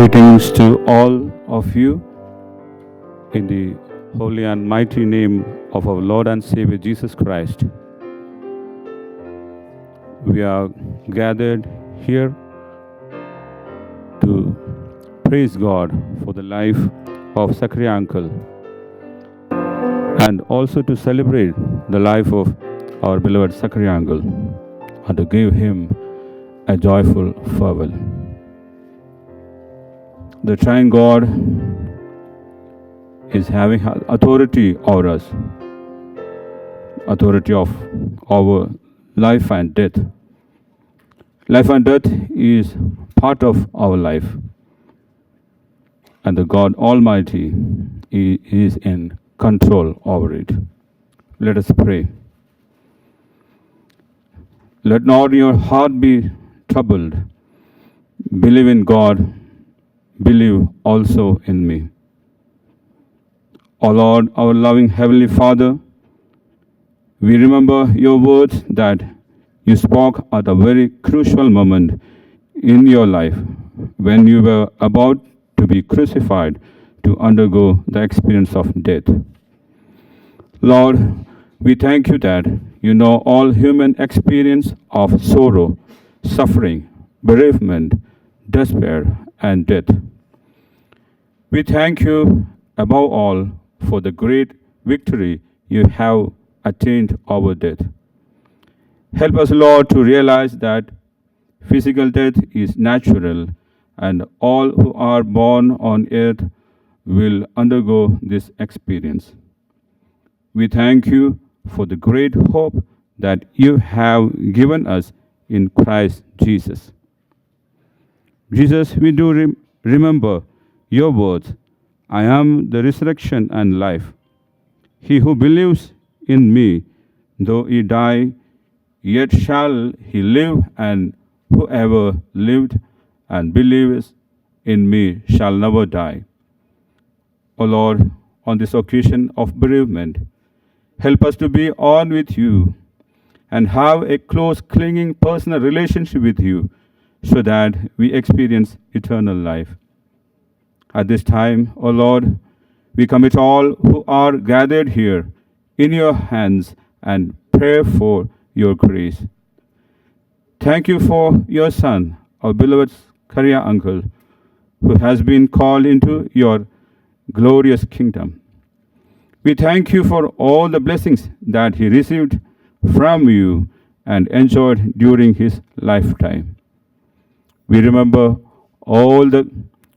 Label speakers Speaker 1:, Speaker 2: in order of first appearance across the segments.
Speaker 1: Greetings to all of you in the holy and mighty name of our Lord and Savior Jesus Christ. We are gathered here to praise God for the life of Zachariah uncle and also to celebrate the life of our beloved Zachariah uncle and to give him a joyful farewell. The Triune God is having authority over us, authority of our life and death. Life and death is part of our life, and the God Almighty is in control over it. Let us pray. Let not your heart be troubled. Believe in God, believe also in me. O Lord, our loving Heavenly Father, we remember your words that you spoke at a very crucial moment in your life when you were about to be crucified to undergo the experience of death. Lord, we thank you that you know all human experience of sorrow, suffering, bereavement, despair, and death. We thank you above all for the great victory you have attained over death. Help us, Lord, to realize that physical death is natural and all who are born on earth will undergo this experience. We thank you for the great hope that you have given us in Christ Jesus. Jesus, we do remember your words, I am the resurrection and life. He who believes in me, though he die, yet shall he live, and whoever lived and believes in me shall never die. O Lord, on this occasion of bereavement, help us to be on with you and have a close, clinging personal relationship with you so that we experience eternal life. At this time, O Lord, we commit all who are gathered here in your hands and pray for your grace. Thank you for your son, our beloved Zachariah uncle, who has been called into your glorious kingdom. We thank you for all the blessings that he received from you and enjoyed during his lifetime. We remember all the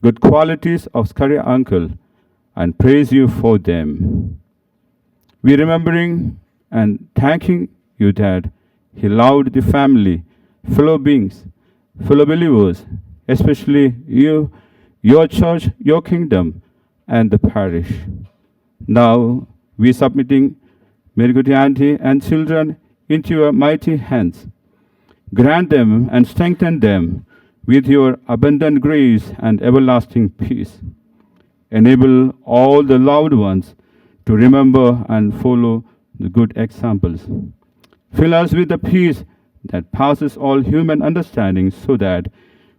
Speaker 1: good qualities of Zachariah uncle and praise you for them. We remembering and thanking you that he loved the family, fellow beings, fellow believers, especially you, your church, your kingdom, and the parish. Now we submitting Merguti auntie and children into your mighty hands. Grant them and strengthen them with your abundant grace and everlasting peace. Enable all the loved ones to remember and follow the good examples. Fill us with the peace that passes all human understanding so that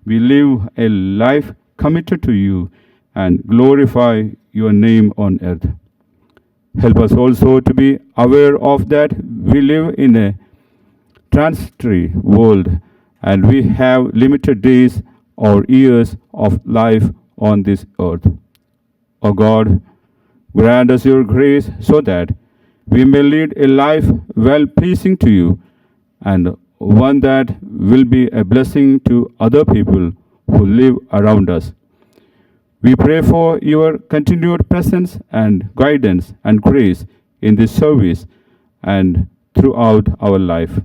Speaker 1: we live a life committed to you and glorify your name on earth. Help us also to be aware of that we live in a transitory world and we have limited days or years of life on this earth. O God, grant us your grace so that we may lead a life well pleasing to you and one that will be a blessing to other people who live around us. We pray for your continued presence and guidance and grace in this service and throughout our life.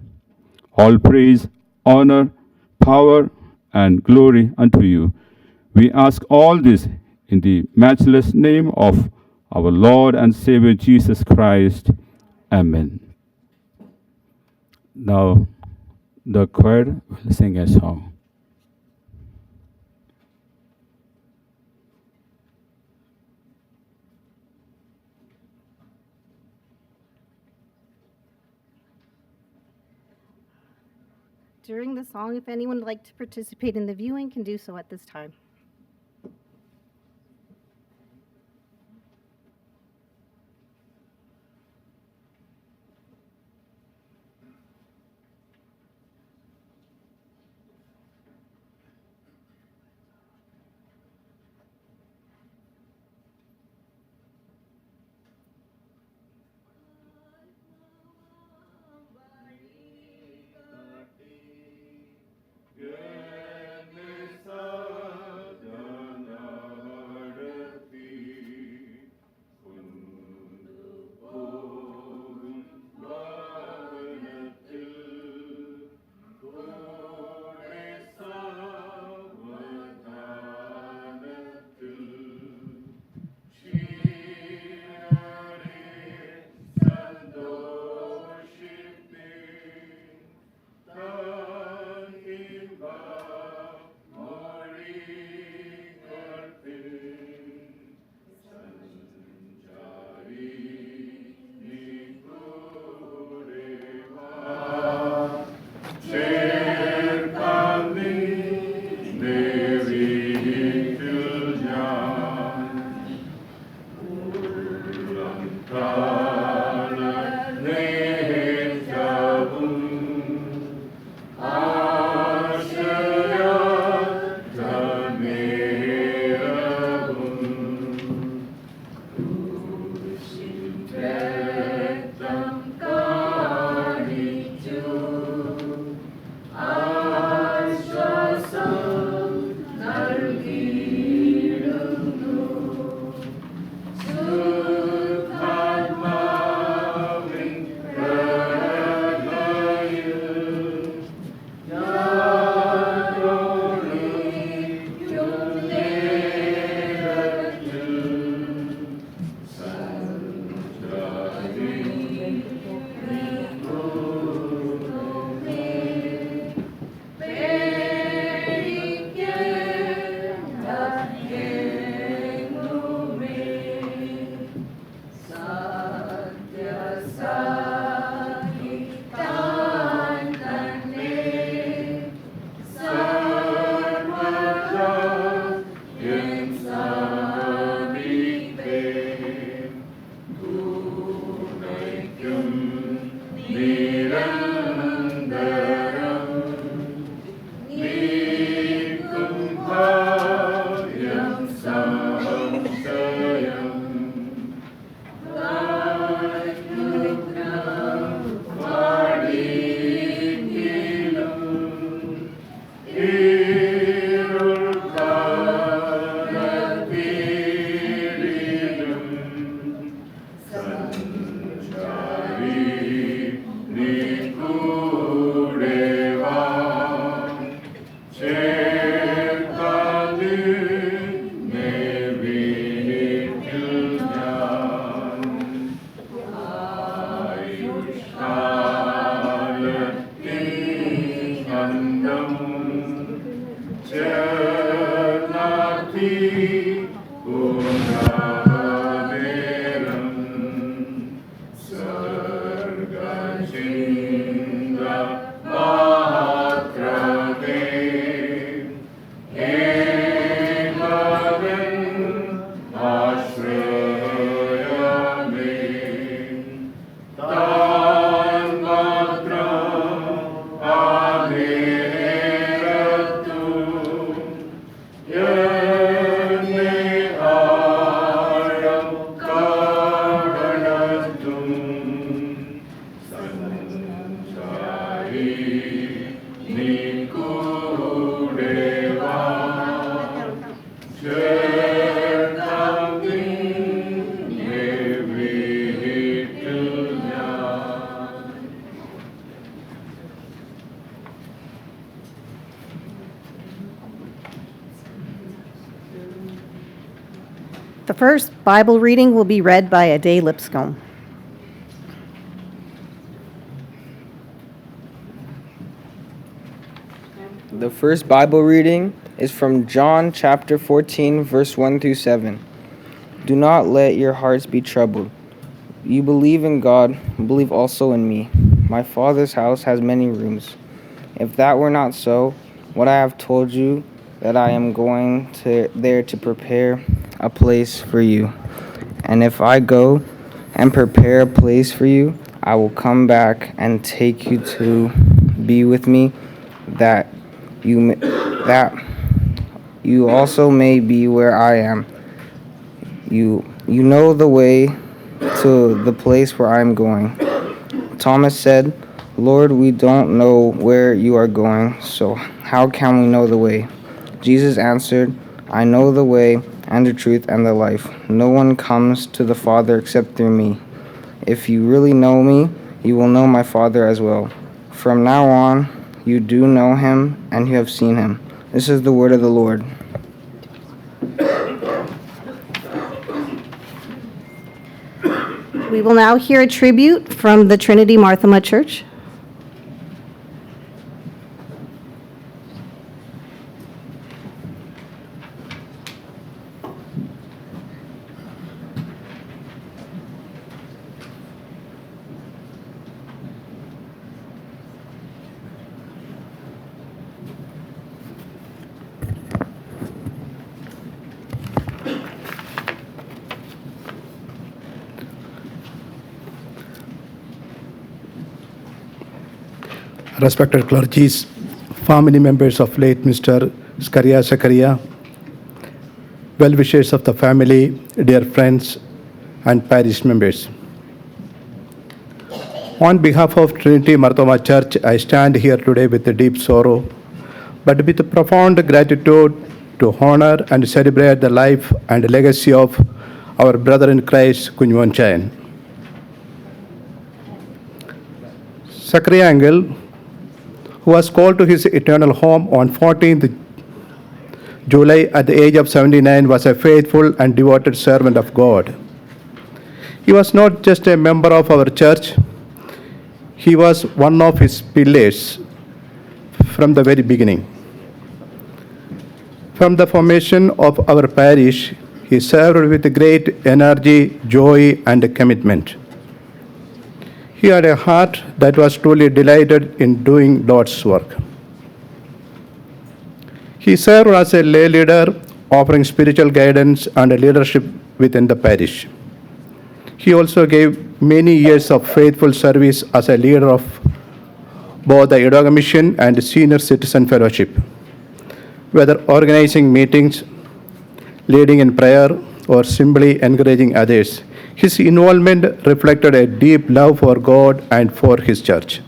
Speaker 1: All praise, honor, power, and glory unto you. We ask all this in the matchless name of our Lord and Savior Jesus Christ. Amen. Now, the choir will sing a song.
Speaker 2: During the song, if anyone would like to participate in the viewing, can do so at this time. The first Bible reading will be read by Ade Lipscomb.
Speaker 3: The first Bible reading is from John chapter 14, verse 1 through 7. Do not let your hearts be troubled. You believe in God, believe also in me. My Father's house has many rooms. If that were not so, would I have told you that I am going there to prepare a place for you? And if I go and prepare a place for you, I will come back and take you to be with me, that you also may be where I am. You know the way to the place where I am going. Thomas said, Lord, we don't know where you are going, so how can we know the way? Jesus answered, I know the way and the truth and the life. No one comes to the Father except through me. If you really know me, you will know my Father as well. From now on, you do know him and you have seen him. This is the word of the Lord.
Speaker 2: We will now hear a tribute from the Trinity Marthoma Church.
Speaker 4: Respected clergies, family members of late Mr. Skaria Zakaria, well-wishers of the family, dear friends, and parish members. On behalf of Trinity Marthoma Church, I stand here today with a deep sorrow, but with profound gratitude to honor and celebrate the life and legacy of our brother in Christ, Kunyuan Chayan. Zakaria Angel, who was called to his eternal home on 14th July at the age of 79, was a faithful and devoted servant of God. He was not just a member of our church, he was one of his pillars from the very beginning. From the formation of our parish, he served with great energy, joy, and commitment. He had a heart that was truly delighted in doing Lord's work. He served as a lay leader, offering spiritual guidance and leadership within the parish. He also gave many years of faithful service as a leader of both the Idoga Mission and Senior Citizen Fellowship, whether organizing meetings, leading in prayer, or simply encouraging others. His involvement reflected a deep love for God and for his church.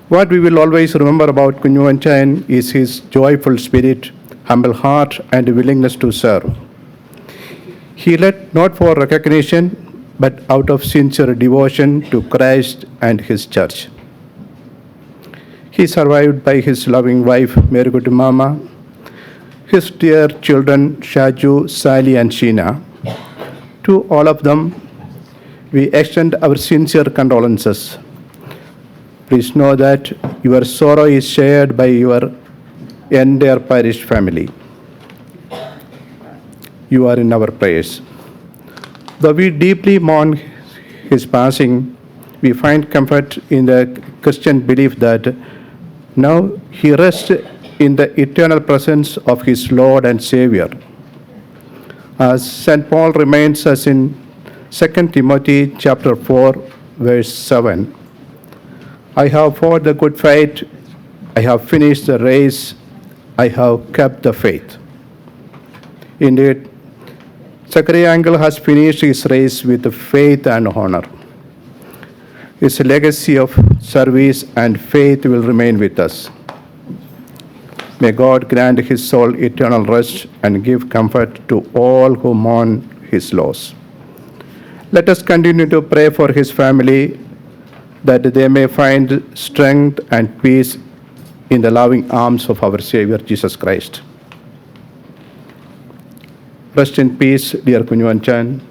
Speaker 4: What we will always remember about Kunyuan Chayan is his joyful spirit, humble heart, and willingness to serve. He led not for recognition, but out of sincere devotion to Christ and his church. He survived by his loving wife, Mary Mama, his dear children Shaju, Sally, and Sheena. To all of them, we extend our sincere condolences. Please know that your sorrow is shared by your entire parish family. You are in our prayers. Though we deeply mourn his passing, we find comfort in the Christian belief that now he rests in the eternal presence of his Lord and Savior. As St. Paul reminds us in 2 Timothy chapter 4, verse 7, I have fought the good fight, I have finished the race, I have kept the faith. Indeed, Zachariah Angel has finished his race with faith and honor. His legacy of service and faith will remain with us. May God grant his soul eternal rest and give comfort to all who mourn his loss. Let us continue to pray for his family that they may find strength and peace in the loving arms of our Savior Jesus Christ. Rest in peace, dear Kunyuan Chan.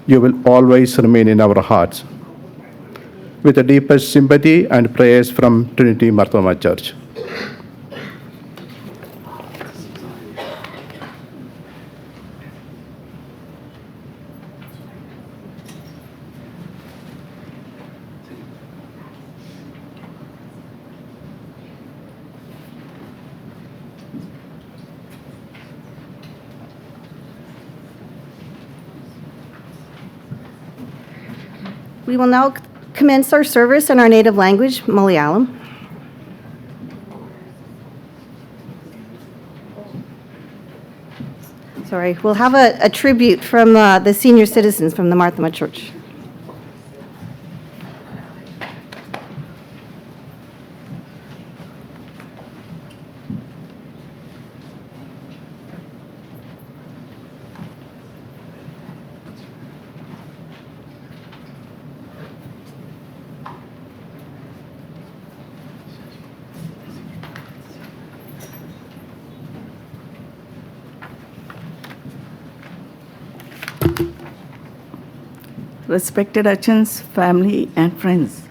Speaker 4: You will always remain in our hearts. With the deepest sympathy and prayers from Trinity Marthoma Church.
Speaker 2: We will now commence our service in our native language, Malayalam. Sorry, we'll have a tribute from the senior citizens from the Marthoma Church.
Speaker 5: Respected Achans, family, and friends,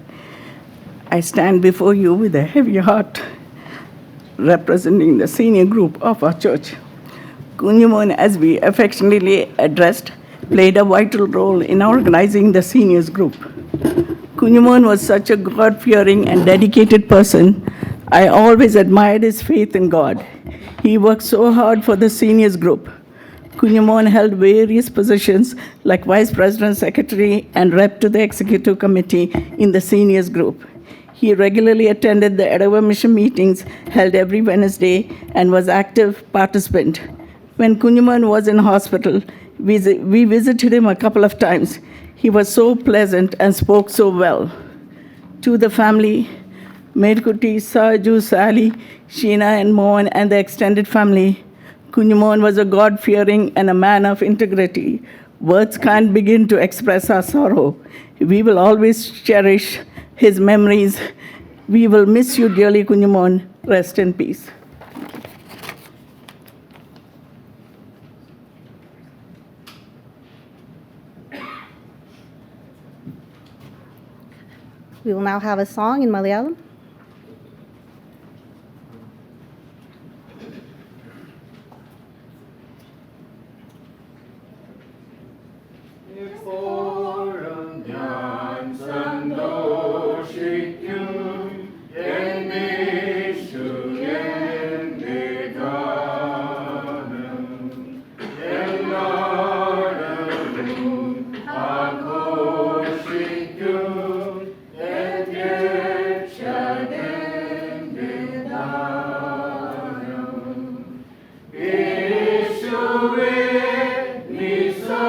Speaker 5: I stand before you with a heavy heart, representing the senior group of our church. Kunyumon, as we affectionately addressed, played a vital role in organizing the seniors group. Kunyumon was such a God-fearing and dedicated person. I always admired his faith in God. He worked so hard for the seniors group. Kunyumon held various positions like Vice President, Secretary, and Rep to the Executive Committee in the seniors group. He regularly attended the Edawa Mission meetings held every Wednesday and was active participant. When Kunyumon was in hospital, we visited him a couple of times. He was so pleasant and spoke so well. To the family, Medkuti, Saju, Sally, Sheena, and Mohan, and the extended family, Kunyumon was a God-fearing and a man of integrity. Words can't begin to express our sorrow. We will always cherish his memories. We will miss you dearly, Kunyumon. Rest in peace.
Speaker 2: We will now have a song in Malayalam.
Speaker 6: യേശുവേ നിസർഗത്തിൽ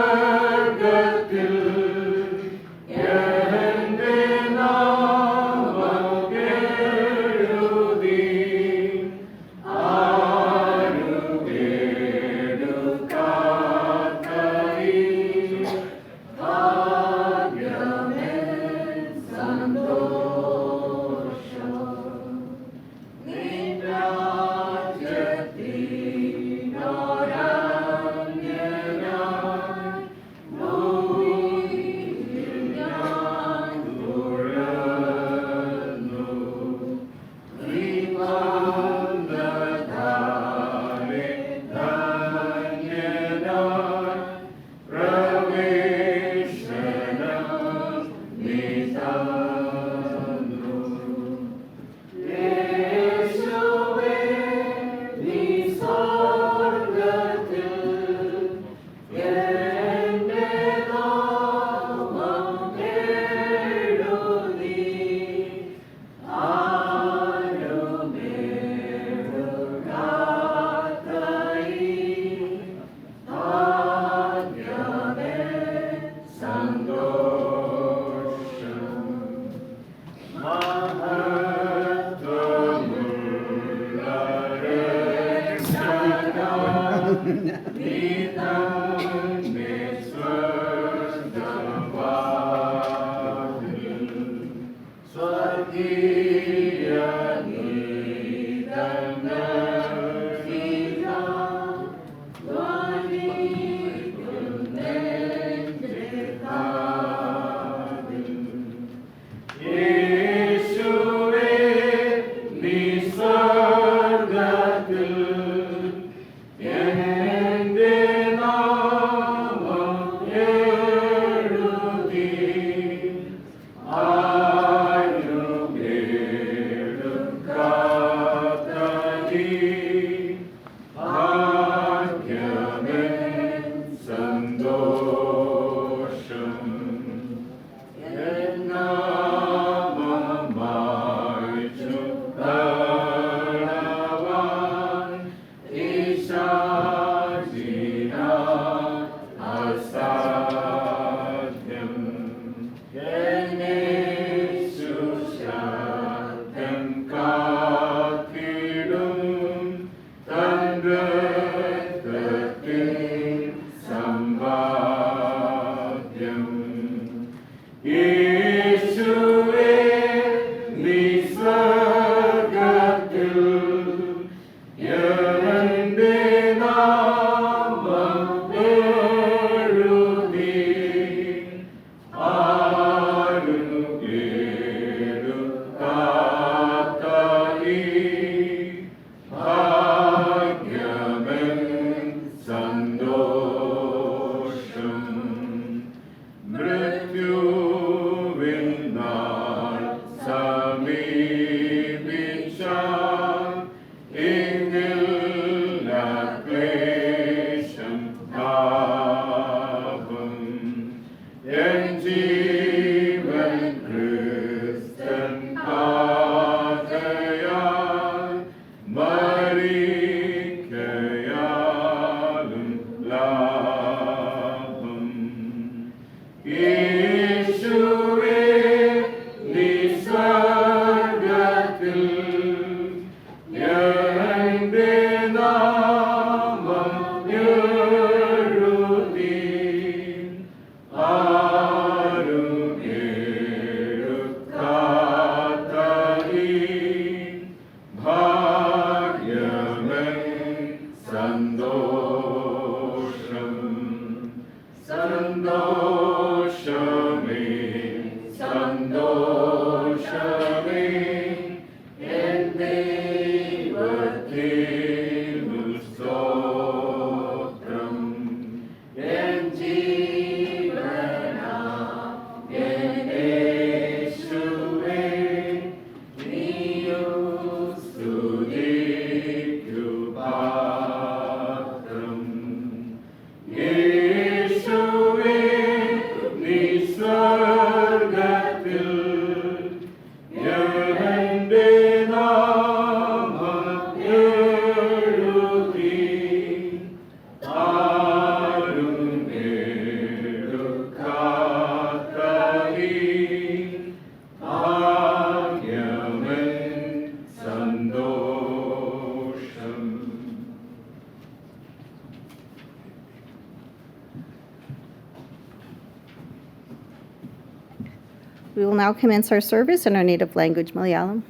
Speaker 2: We will now commence our service in our native language, Malayalam.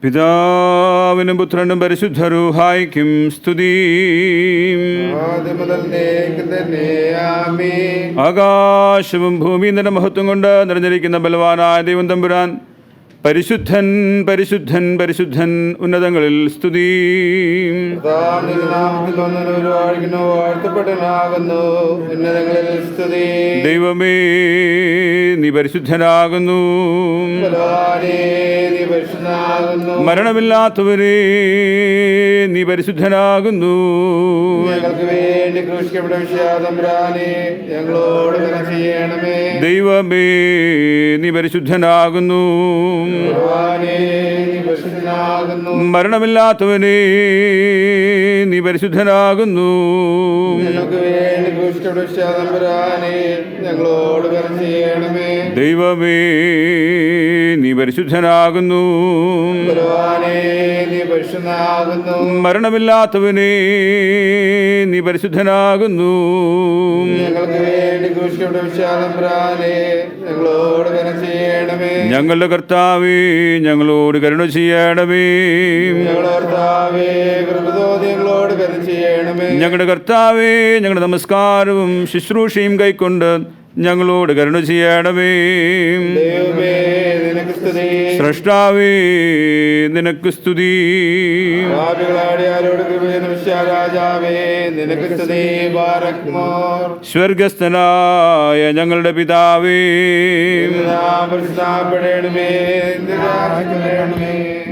Speaker 1: പിതാവിനും പുത്രനും പരിശുദ്ധരൂഹായിക്കും സ്തുതി.
Speaker 6: ആദ്യം മുതൽ എന്നേക്കും തന്നെ. ആമേൻ.
Speaker 1: ആകാശവും ഭൂമിയും നിന്റെ മഹത്വം കൊണ്ട് നിറഞ്ഞിരിക്കുന്ന ബലവാനായ ദൈവം തമ്പുരാൻ പരിശുദ്ധൻ പരിശുദ്ധൻ പരിശുദ്ധൻ ഉന്നതങ്ങളിൽ സ്തുതി.
Speaker 6: കർത്താവിന്റെ നാമത്തിൽ വന്നവൻ വാഴ്ത്തുന്നു, വാഴ്ത്തപ്പെട്ടവനാകുന്നു. ഉന്നതങ്ങളിൽ സ്തുതി.
Speaker 1: ദൈവമേ നീ പരിശുദ്ധനാകുന്നു.
Speaker 6: ബലവാനേ, നീ പരിശുദ്ധനാകുന്നു.
Speaker 1: മരണമില്ലാത്തവരേ നീ പരിശുദ്ധനാകുന്നു.
Speaker 6: ഞങ്ങൾക്ക് വേണ്ടി ക്രൂശിക്കപ്പെട്ട വിശ്വാസംബ്രാനെ ഞങ്ങളോട് കരുണ ചെയ്യണമേ.
Speaker 1: ദൈവമേ നീ പരിശുദ്ധനാകുന്നു.
Speaker 6: ബലവാനേ, നീ പരിശുദ്ധനാകുന്നു.
Speaker 1: മരണമില്ലാത്തവനെ നീ പരിശുദ്ധനാകുന്നു.
Speaker 6: ഞങ്ങൾക്ക് വേണ്ടി ക്രൂശിക്കപ്പെട്ട തമ്പുരാനെ ഞങ്ങളോട് കരുണ ചെയ്യണമേ.
Speaker 1: ദൈവമേ നീ പരിശുദ്ധനാകുന്നു.
Speaker 6: ബലവാനേ നീ പരിശുദ്ധനാകുന്നു.
Speaker 1: മരണമില്ലാത്തവനെ നീ പരിശുദ്ധനാകുന്നു.
Speaker 6: ഞങ്ങൾക്ക് വേണ്ടി ക്രൂശിക്കപ്പെട്ട തമ്പുരാനെ ഞങ്ങളോട് കരുണ ചെയ്യണമേ.
Speaker 1: ഞങ്ങളുടെ കർത്താവേ ഞങ്ങളോട് കരുണ ചെയ്യണമേ.
Speaker 6: ഞങ്ങളുടെ കർത്താവേ കൃപ തോന്നി ഞങ്ങളോട് കരുണ ചെയ്യണമേ.
Speaker 1: ഞങ്ങളുടെ കർത്താവേ ഞങ്ങളുടെ നമസ്കാരവും ശുശ്രൂഷയും കൈക്കൊണ്ട് ഞങ്ങളോട് കരുണ ചെയ്യണമേ.
Speaker 6: ദൈവമേ നിനക്ക് സ്തുതി.
Speaker 1: സ്രഷ്ടാവേ നിനക്ക് സ്തുതി.
Speaker 6: പാപികളാടിയാരോട് കൃപ ചെയ്യുന്ന രാജാവേ നിനക്ക് സ്തുതി. ബാരക്മോർ.
Speaker 1: സ്വർഗസ്ഥനായ ഞങ്ങളുടെ പിതാവേ,
Speaker 6: പരിശുദ്ധപ്പെടണമേ.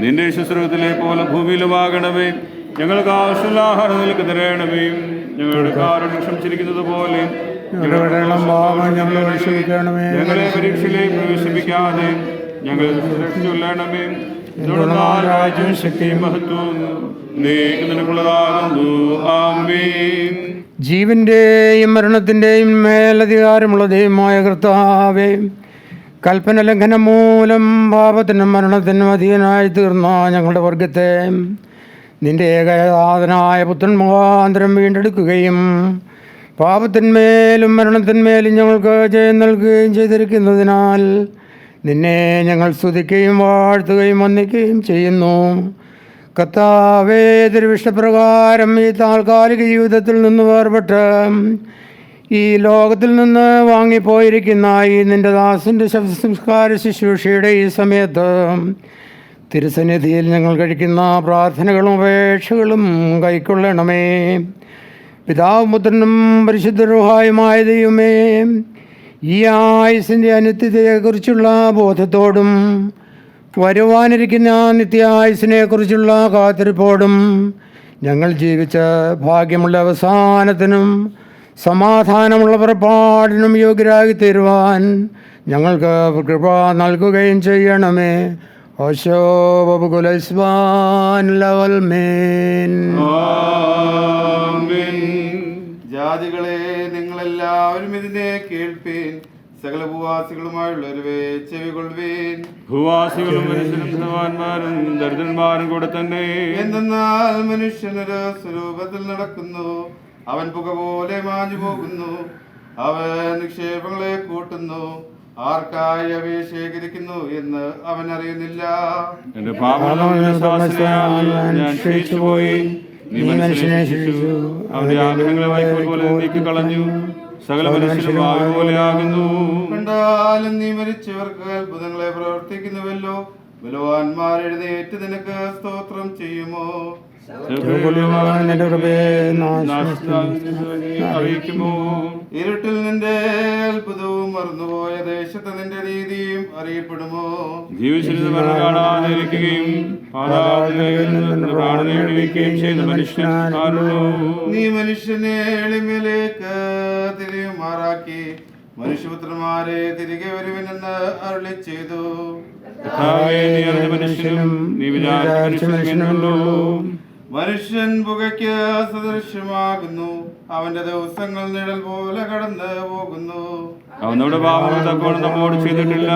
Speaker 1: നിന്റെ ശുശ്രൂഷത്തിലെ പോലെ ഭൂമിയിലുമാകണമേ. ഞങ്ങൾക്ക് ആവശ്യമുള്ള ആഹാരം നിനക്ക് തരണമേ. ഞങ്ങളുടെ കാരുണ്യം ക്ഷമിച്ചിരിക്കുന്നത് പോലെ ഞങ്ങളെ പരീക്ഷയിലേക്ക് പ്രവേശിപ്പിക്കാതെ ഞങ്ങൾ രക്ഷിച്ചുകൊള്ളണമേ. രാജ്യവും ശക്തിയും മഹത്വവും നിനക്കുള്ളതാകുന്നു. ആമേൻ.
Speaker 7: ജീവന്റെയും മരണത്തിന്റെയും മേലധികാരമുള്ള ദൈവമായ കർത്താവേ, കൽപ്പന ലംഘനം മൂലം പാപത്തിനും മരണത്തിനും അധീനായി തീർന്ന ഞങ്ങളുടെ വർഗത്തെ നിന്റെ ഏകജാതനായ പുത്രൻ മുഖാന്തരം വീണ്ടെടുക്കുകയും പാപത്തിന്മേലും മരണത്തിന്മേലും ഞങ്ങൾക്ക് ജയം നൽകുകയും ചെയ്തിരിക്കുന്നതിനാൽ നിന്നെ ഞങ്ങൾ സ്തുതിക്കുകയും വാഴ്ത്തുകയും വന്ദിക്കുകയും ചെയ്യുന്നു. കർത്താവേ, തിരുവിഷ്ടപ്രകാരം ഈ താൽക്കാലിക ജീവിതത്തിൽ നിന്ന് വേർപെട്ട് ഈ ലോകത്തിൽ നിന്ന് വാങ്ങിപ്പോയിരിക്കുന്ന ഈ നിന്റെ ദാസൻ്റെ ശവസംസ്കാര ശുശ്രൂഷയുടെ ഈ സമയത്ത് തിരുസന്നിധിയിൽ ഞങ്ങൾ കഴിക്കുന്ന പ്രാർത്ഥനകളും അപേക്ഷകളും കൈക്കൊള്ളണമേ. പിതാവും പുത്രനും പരിശുദ്ധ റൂഹായുമായ ദൈവമേ, ഈ ആയുസിൻ്റെ അനിത്യതയെക്കുറിച്ചുള്ള ബോധത്തോടും വരുവാനിരിക്കുന്ന നിത്യായുസിനെക്കുറിച്ചുള്ള കാത്തിരിപ്പോടും ഞങ്ങൾ ജീവിച്ച ഭാഗ്യമുള്ള അവസാനത്തിനും സമാധാനമുള്ള പുറപ്പാടിനും യോഗ്യരായി തീരുവാൻ ഞങ്ങൾക്ക് കൃപ നൽകുകയും ചെയ്യണമേ.
Speaker 6: ജാതികളെ നിങ്ങളെല്ലാവരും ഇതിനെ കേൾപ്പീൻ. സകല ഭൂവാസികളുമായുള്ളവരെ ചെവികൊള്ളുവീൻ.
Speaker 1: ഭൂവാസികളും മനുഷ്യന്മാരും ദരിദ്രന്മാരും കൂടെ തന്നെ.
Speaker 6: എന്തെന്നാൽ മനുഷ്യനൊരു സ്വരൂപത്തിൽ നടക്കുന്നു, അവൻ പുക പോലെ മാഞ്ഞു പോകുന്നു. അവൻ നിക്ഷേപങ്ങളെ കൂട്ടുന്നു, ആർക്കായി അവയെ ശേഖരിക്കുന്നു എന്ന് അവൻ അറിയുന്നില്ല.
Speaker 1: എന്റെ ഞാൻ ക്ഷയിച്ചുപോയി. നീ മനുഷ്യനെ ശിക്ഷിച്ചു. അവന്റെ ആഗ്രഹങ്ങളെ വൈക്കോൽ പോലെ നീക്കി കളഞ്ഞു. സകല മനുഷ്യരും ആവി പോലെയാകുന്നു.
Speaker 6: കണ്ടാലും നീ മരിച്ചവർക്ക് അത്ഭുതങ്ങളെ പ്രവർത്തിക്കുന്നുവല്ലോ. ബലവാന്മാർ എഴുന്നേറ്റ് നിനക്ക് സ്തോത്രം ചെയ്യുമോ?
Speaker 1: അറിയിക്കുമോ?
Speaker 6: ഇരുട്ടിൽ നിന്റെ അത്ഭുതവും മറന്നുപോയ ദേശത്ത് നിന്റെ നീതിയും അറിയപ്പെടുമോ?
Speaker 1: ജീവിച്ചിരുന്ന് മരണം കാണാതെ ഇരിക്കുകയും പ്രാണനേടുകയും ചെയ്ത മനുഷ്യൻ ആരുള്ളൂ?
Speaker 6: നീ മനുഷ്യനെ എളിമയിലേക്ക് തിരിയുമാറാക്കി മനുഷ്യപുത്രന്മാരെ തിരികെ വരുവിനെന്ന് അരുളി ചെയ്തു.
Speaker 1: മനുഷ്യനും നീ വിചാരിച്ച മനുഷ്യനുള്ളൂ.
Speaker 6: മനുഷ്യൻ പുകയ്ക്ക് സദൃശ്യമാകുന്നു, അവന്റെ ദിവസങ്ങൾ നിഴൽ പോലെ കടന്നു പോകുന്നു.
Speaker 1: അവൻ നമ്മുടെ പാപങ്ങൾ തക്കോണം നമ്മോട് ചെയ്തിട്ടില്ല,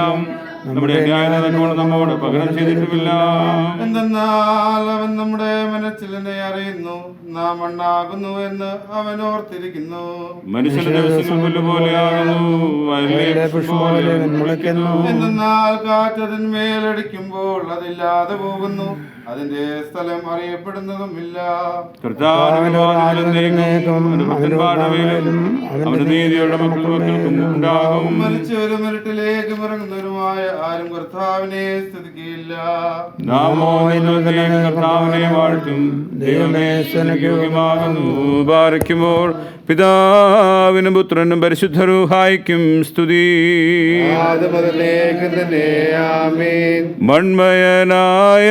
Speaker 1: നമ്മുടെ അന്യായത തക്കോണം നമ്മോട് പകരം ചെയ്തിട്ടുമില്ല.
Speaker 6: എന്തെന്നാൽ അവൻ നമ്മുടെ മനസ്സിലിനെ അറിയുന്നു, നാം മണ്ണാകുന്നു എന്ന് അവൻ ഓർത്തിരിക്കുന്നു.
Speaker 1: മനുഷ്യന്റെ ദിവസങ്ങൾ പുല്ലുപോലെയാകുന്നു,
Speaker 6: എന്തെന്നാൽ കാറ്റതിന്മേലടിക്കുമ്പോൾ അതില്ലാതെ പോകുന്നു, അതിന്റെ സ്ഥലം അറിയപ്പെടുന്നതുമില്ല. മരിച്ചവരും ഇരുട്ടിലേക്ക് ഇറങ്ങുന്നവരുമായ ആരും കർത്താവിനെ സ്തുതിക്കുകയില്ല.
Speaker 1: പിതാവിനും പുത്രനും പരിശുദ്ധ റൂഹായിക്കും സ്തുതി. മൺമയനായ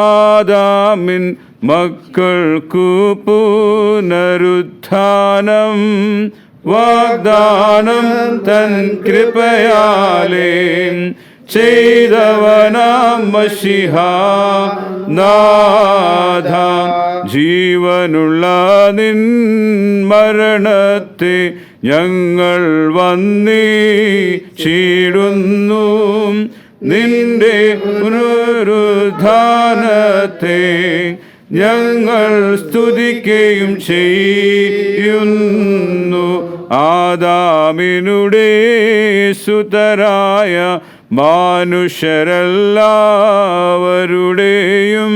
Speaker 1: ആദാമിൻ മക്കൾക്കു പുനരുത്ഥാനം വാഗ്ദാനം തൻ കൃപയാലേ ചെയ്തവനാം മശിഹ നാഥ. ജീവനുള്ള നിൻ മരണത്തെ ഞങ്ങൾ വന്ദിച്ചിടുന്നു, നിന്റെ പുനരുത്ഥാനത്തെ ഞങ്ങൾ സ്തുതിക്കുകയും ചെയ്യുന്നു. ആദാമിനുടെ സുതരായ മനുഷ്യരെല്ലാവരുടെയും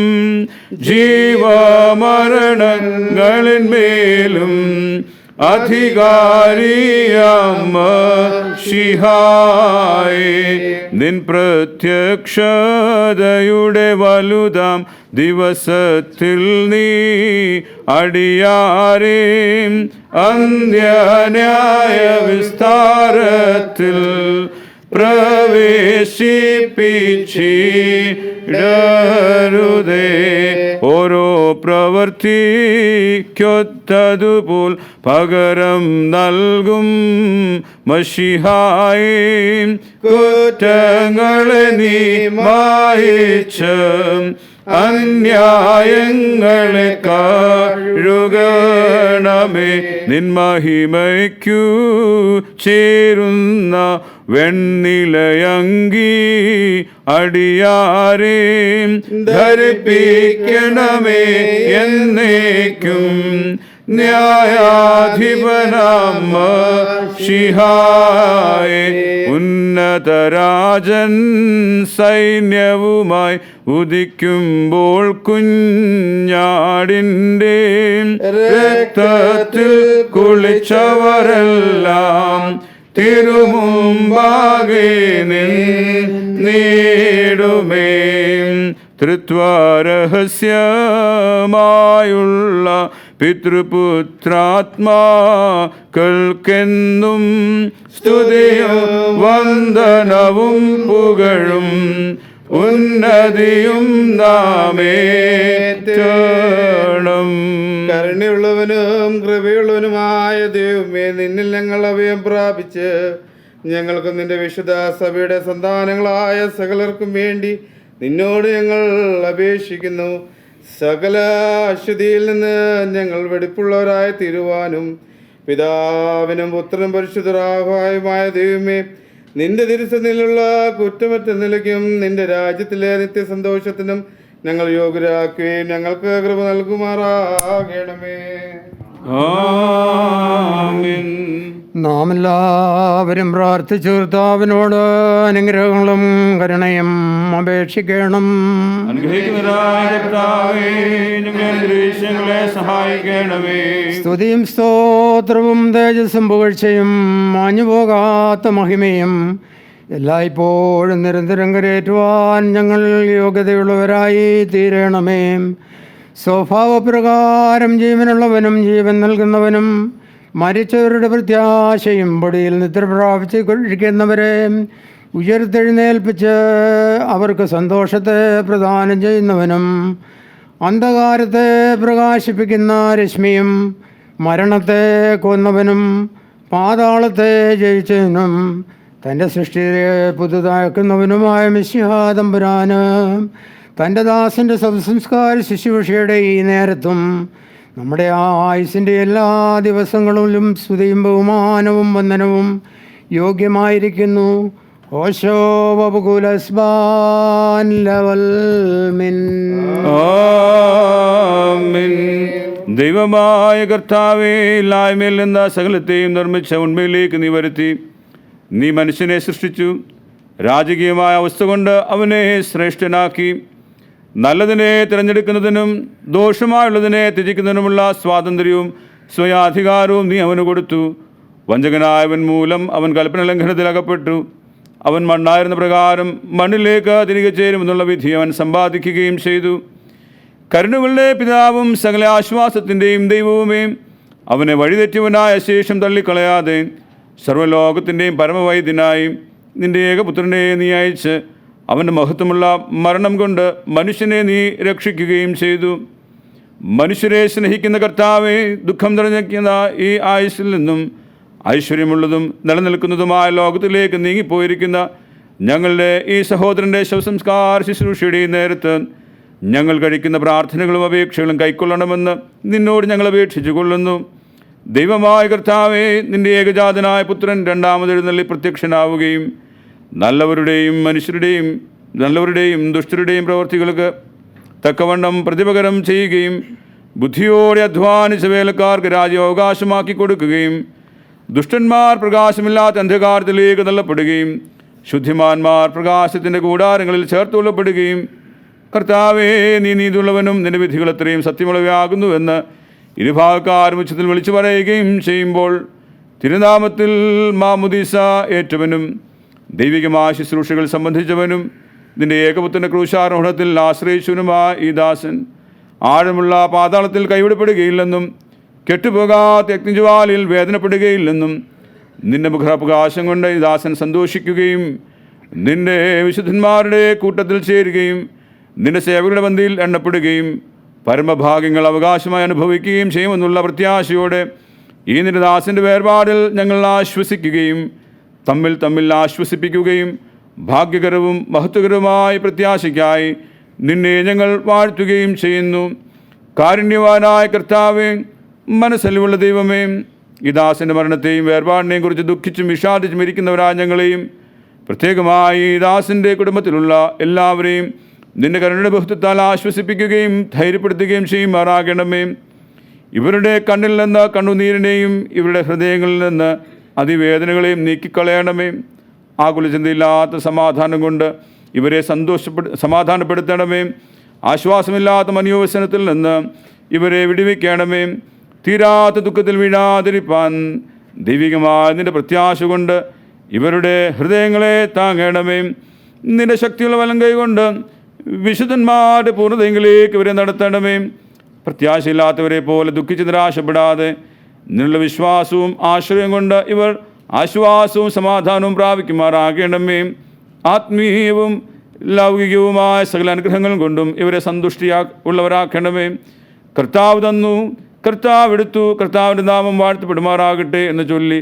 Speaker 1: ജീവമരണങ്ങളിന്മേലും അധികാരിയാം മശിഹായേ, നിൻ പ്രത്യക്ഷതയുടെ വലുതാം ദിവസത്തിൽ നീ അടിയാരേ അന്ത്യന്യായ വിസ്താരത്തിൽ പ്രവേശിപ്പിച്ചിടരുതേ. ഓരോ പ്രവർത്തിക്കൊത്തതുപോൽ പകരം നൽകും മശിഹായേ, കുറ്റങ്ങളെ നീ മായിച്ച് അന്യായങ്ങളെ കഴുകണമേ. നിൻ മഹിമയ്ക്കു ചേരുന്ന വെണ്ണിലയങ്കി അടിയാരേ ധരിപ്പിക്കണമേ എന്നേക്കും. ന്യായാധിപനാം മശിഹായേ, ഉന്നതരാജൻ സൈന്യവുമായി ഉദിക്കുമ്പോൾ കുഞ്ഞാടിൻ്റെ രക്തത്തിൽ കുളിച്ചവരെല്ലാം തിരുമുമ്പാകെ നിന്നിടുമേ. തൃത്വരഹസ്യമായുള്ള പിതൃപുത്രാത്മാക്കൾക്കെന്നും സ്തുതിയും വന്ദനവും പുകഴും ഉന്നതിയും നാമേറ്റണം.
Speaker 6: കരുണയുള്ളവനും കൃപയുള്ളവനുമായ ദൈവമേ, നിന്നിൽ ഞങ്ങൾ അഭയം പ്രാപിച്ച് ഞങ്ങൾക്ക് നിന്റെ വിശുദ്ധ സഭയുടെ സന്താനങ്ങളായ സകലർക്കും വേണ്ടി നിന്നോട് ഞങ്ങൾ അപേക്ഷിക്കുന്നു. സകല അശുദ്ധിയിൽ നിന്ന് ഞങ്ങൾ വെടിപ്പുള്ളവരായി തീരുവാനും പിതാവിനും പുത്രനും പരിശുദ്ധരായ ദൈവമേ, നിന്റെ തിരുസന്നിധിയിലുള്ള കുറ്റമറ്റ നിലയ്ക്കും നിന്റെ രാജ്യത്തിലെ നിത്യസന്തോഷത്തിനും ഞങ്ങൾ യോഗ്യരാക്കുകയും ഞങ്ങൾക്ക് കൃപ നൽകുമാറാകണമേ.
Speaker 1: ആമേൻ.
Speaker 7: നാം എല്ലാവരും പ്രാർത്ഥിച്ചു കർത്താവിനോട് അനുഗ്രഹങ്ങളും കരുണയും അപേക്ഷിക്കണം.
Speaker 1: അനുഗ്രഹിക്കുന്നവനായ കർത്താവേ, ഞങ്ങളെ അനുഗ്രഹിച്ച് ഞങ്ങളെ സഹായിക്കണമേ.
Speaker 7: സ്തുതിയും സ്തോത്രവും തേജസ്സും പുകഴ്ചയും മാഞ്ഞുപോകാത്ത മഹിമയും എല്ലായ്പ്പോഴും നിരന്തരം കരയേറ്റുവാൻ ഞങ്ങൾ യോഗ്യതയുള്ളവരായി തീരണമേ. സ്വഭാവപ്രകാരം ജീവനുള്ളവനും ജീവൻ നൽകുന്നവനും മരിച്ചവരുടെ പ്രത്യാശയും പൊടിയിൽ നിദ്ര പ്രാപിച്ച് കൊഴിക്കുന്നവരെ ഉയർത്തെഴുന്നേൽപ്പിച്ച് അവർക്ക് സന്തോഷത്തെ പ്രദാനം ചെയ്യുന്നവനും അന്ധകാരത്തെ പ്രകാശിപ്പിക്കുന്ന രശ്മിയും മരണത്തെ കൊന്നവനും പാതാളത്തെ ജയിച്ചവനും തൻ്റെ സൃഷ്ടിയെ പുതുതാക്കുന്നവനുമായ മിശിഹാ തമ്പുരാന് തൻ്റെ ദാസൻ്റെ സംസ്കാര ശുശ്രൂഷയുടെ ഈ നേരത്തും നമ്മുടെ ആയുസിൻ്റെ എല്ലാ ദിവസങ്ങളിലും സ്തുതിയും ബഹുമാനവും വന്ദനവും യോഗ്യമായിരിക്കുന്നു. ഓശോ വബുകുലസ്ബാൻ ലവൽ മിൻ.
Speaker 1: ആമേൻ. ദൈവമായ കർത്താവേ, ഇല്ലായ്മയിൽ നിന്ന് സകലത്തെയും നിർമ്മിച്ച ഉണ്മയിലേക്ക് നീ വരുത്തി. നീ മനുഷ്യനെ സൃഷ്ടിച്ചു. രാജകീയമായ അവസ്ഥ കൊണ്ട് അവനെ ശ്രേഷ്ഠനാക്കി. നല്ലതിനെ തിരഞ്ഞെടുക്കുന്നതിനും ദോഷമായുള്ളതിനെ ത്യജിക്കുന്നതിനുമുള്ള സ്വാതന്ത്ര്യവും സ്വയാധികാരവും നീ അവന് കൊടുത്തു. വഞ്ചകനായവൻ മൂലം അവൻ കൽപ്പന ലംഘനത്തിൽ അകപ്പെട്ടു. അവൻ മണ്ണായിരുന്ന പ്രകാരം മണ്ണിലേക്ക് തിരികെ ചേരുമെന്നുള്ള വിധി അവൻ സമ്പാദിക്കുകയും ചെയ്തു. കരുണകളുടെ പിതാവും സകല ആശ്വാസത്തിൻ്റെയും ദൈവവുമേ, അവനെ വഴിതെറ്റിയവനായ ശേഷം തള്ളിക്കളയാതെ സർവ്വലോകത്തിൻ്റെയും പരമവൈദ്യനായി നിന്റെ ഏകപുത്രനെ നീ അയച്ച് അവൻ്റെ മഹത്വമുള്ള മരണം കൊണ്ട് മനുഷ്യനെ നീ രക്ഷിക്കുകയും ചെയ്തു. മനുഷ്യരെ സ്നേഹിക്കുന്ന കർത്താവെ, ദുഃഖം നിറഞ്ഞിരിക്കുന്ന ഈ ആയുസ്സിൽ നിന്നും ഐശ്വര്യമുള്ളതും നിലനിൽക്കുന്നതുമായ ലോകത്തിലേക്ക് നീങ്ങിപ്പോയിരിക്കുന്ന ഞങ്ങളുടെ ഈ സഹോദരൻ്റെ ശവസംസ്കാര ശുശ്രൂഷയുടെ നേരത്ത് ഞങ്ങൾ കഴിക്കുന്ന പ്രാർത്ഥനകളും അപേക്ഷകളും കൈക്കൊള്ളണമെന്ന് നിന്നോട് ഞങ്ങൾ അപേക്ഷിച്ചു കൊള്ളുന്നു. ദൈവമായ കർത്താവേ, നിന്റെ ഏകജാതനായ പുത്രൻ രണ്ടാമതെഴുന്നള്ളി പ്രത്യക്ഷനാവുകയും നല്ലവരുടെയും ദുഷ്ടരുടെയും പ്രവൃത്തികൾക്ക് തക്കവണ്ണം പ്രതിപകരം ചെയ്യുകയും ബുദ്ധിയോടെ അധ്വാനിച്ച വേലക്കാർക്ക് രാജ്യം അവകാശമാക്കി കൊടുക്കുകയും ദുഷ്ടന്മാർ പ്രകാശമില്ലാത്ത അന്ധകാരത്തിലേക്ക് തള്ളപ്പെടുകയും ശുദ്ധിമാന്മാർ പ്രകാശത്തിൻ്റെ കൂടാരങ്ങളിൽ ചേർത്തുകൊള്ളപ്പെടുകയും കർത്താവേ, നീ നീതിയുള്ളവനും നിന്റെ വിധികൾ എത്രയും സത്യമുള്ളവയാകുന്നുവെന്ന് ഇരുഭാഗക്കാരും ഉച്ചത്തിൽ വിളിച്ചു പറയുകയും ചെയ്യുമ്പോൾ തിരുനാമത്തിൽ മാമുദീസ ഏറ്റവനും ദൈവികമായ ശുശ്രൂഷകൾ സംബന്ധിച്ചവനും നിന്റെ ഏകപുത്രൻ്റെ ക്രൂശാരോഹണത്തിൽ ആശ്രയിച്ചവനുമായ ഈ ദാസൻ ആഴമുള്ള പാതാളത്തിൽ കൈവിടപ്പെടുകയില്ലെന്നും കെട്ടുപോകാത്ത അഗ്നിജ്വാലയിൽ വേദനപ്പെടുകയില്ലെന്നും നിന്റെ മുഖപ്രകാശം കൊണ്ട് ഈ ദാസൻ സന്തോഷിക്കുകയും നിന്റെ വിശുദ്ധന്മാരുടെ കൂട്ടത്തിൽ ചേരുകയും നിന്റെ സേവകരുടെ പന്തിയിൽ എണ്ണപ്പെടുകയും പരമഭാഗ്യങ്ങൾ അവകാശമായി അനുഭവിക്കുകയും ചെയ്യുമെന്നുള്ള പ്രത്യാശയോടെ ഈ നിന്റെ ദാസൻ്റെ വേർപാടിൽ ഞങ്ങൾ ആശ്വസിക്കുകയും തമ്മിൽ ആശ്വസിപ്പിക്കുകയും ഭാഗ്യകരവും മഹത്വകരവുമായ പ്രത്യാശയ്ക്കായി നിന്നെ ഞങ്ങൾ വാഴ്ത്തുകയും ചെയ്യുന്നു. കാരുണ്യവാനായ കർത്താവേ, മനസ്സലിവുള്ള ദൈവമേ, ഈ ദാസൻ്റെ മരണത്തെയും വേർപാടിനെയും കുറിച്ച് ദുഃഖിച്ചും വിഷാദിച്ചും ഇരിക്കുന്നവരായ ഞങ്ങളെയും പ്രത്യേകമായി ഈ ദാസൻ്റെ കുടുംബത്തിലുള്ള എല്ലാവരെയും നിന്റെ കരുണയുടെ ബഹുത്വത്താൽ ആശ്വസിപ്പിക്കുകയും ധൈര്യപ്പെടുത്തുകയും ചെയ്യുമാറാകണമേ. ഇവരുടെ കണ്ണിൽ നിന്ന് കണ്ണുനീരിനെയും ഇവരുടെ ഹൃദയങ്ങളിൽ നിന്ന് അതിവേദനകളെയും നീക്കിക്കളയണമേ. ആകുലചിന്തയില്ലാത്ത സമാധാനം കൊണ്ട് ഇവരെ സമാധാനപ്പെടുത്തണമേ. ആശ്വാസമില്ലാത്ത മനോവ്യസനത്തിൽ നിന്ന് ഇവരെ വിടുവിക്കണമേ. തീരാത്ത ദുഃഖത്തിൽ വീഴാതിരിപ്പാൻ ദൈവികമായ നിന്റെ പ്രത്യാശ കൊണ്ട് ഇവരുടെ ഹൃദയങ്ങളെ താങ്ങണമേ. നിന്റെ ശക്തിയുള്ള വലം കൈകൊണ്ട് വിശുദ്ധന്മാരുടെ പൂർണ്ണതയിലേക്ക് ഇവരെ നടത്തണമേ. പ്രത്യാശയില്ലാത്തവരെ പോലെ ദുഃഖിച്ച് നിരാശപ്പെടാതെ നിന്നുള്ള വിശ്വാസവും ആശ്രയം കൊണ്ട് ഇവർ ആശ്വാസവും സമാധാനവും പ്രാപിക്കുമാറാകണമേ. ആത്മീയവും ലൗകികവുമായ സകല അനുഗ്രഹങ്ങളും കൊണ്ടും ഇവരെ ഉള്ളവരാക്കണമേ. കർത്താവ് തന്നു, കർത്താവ് എടുത്തു, കർത്താവിൻ്റെ നാമം വാഴ്ത്തപ്പെടുമാറാകട്ടെ എന്ന് ചൊല്ലി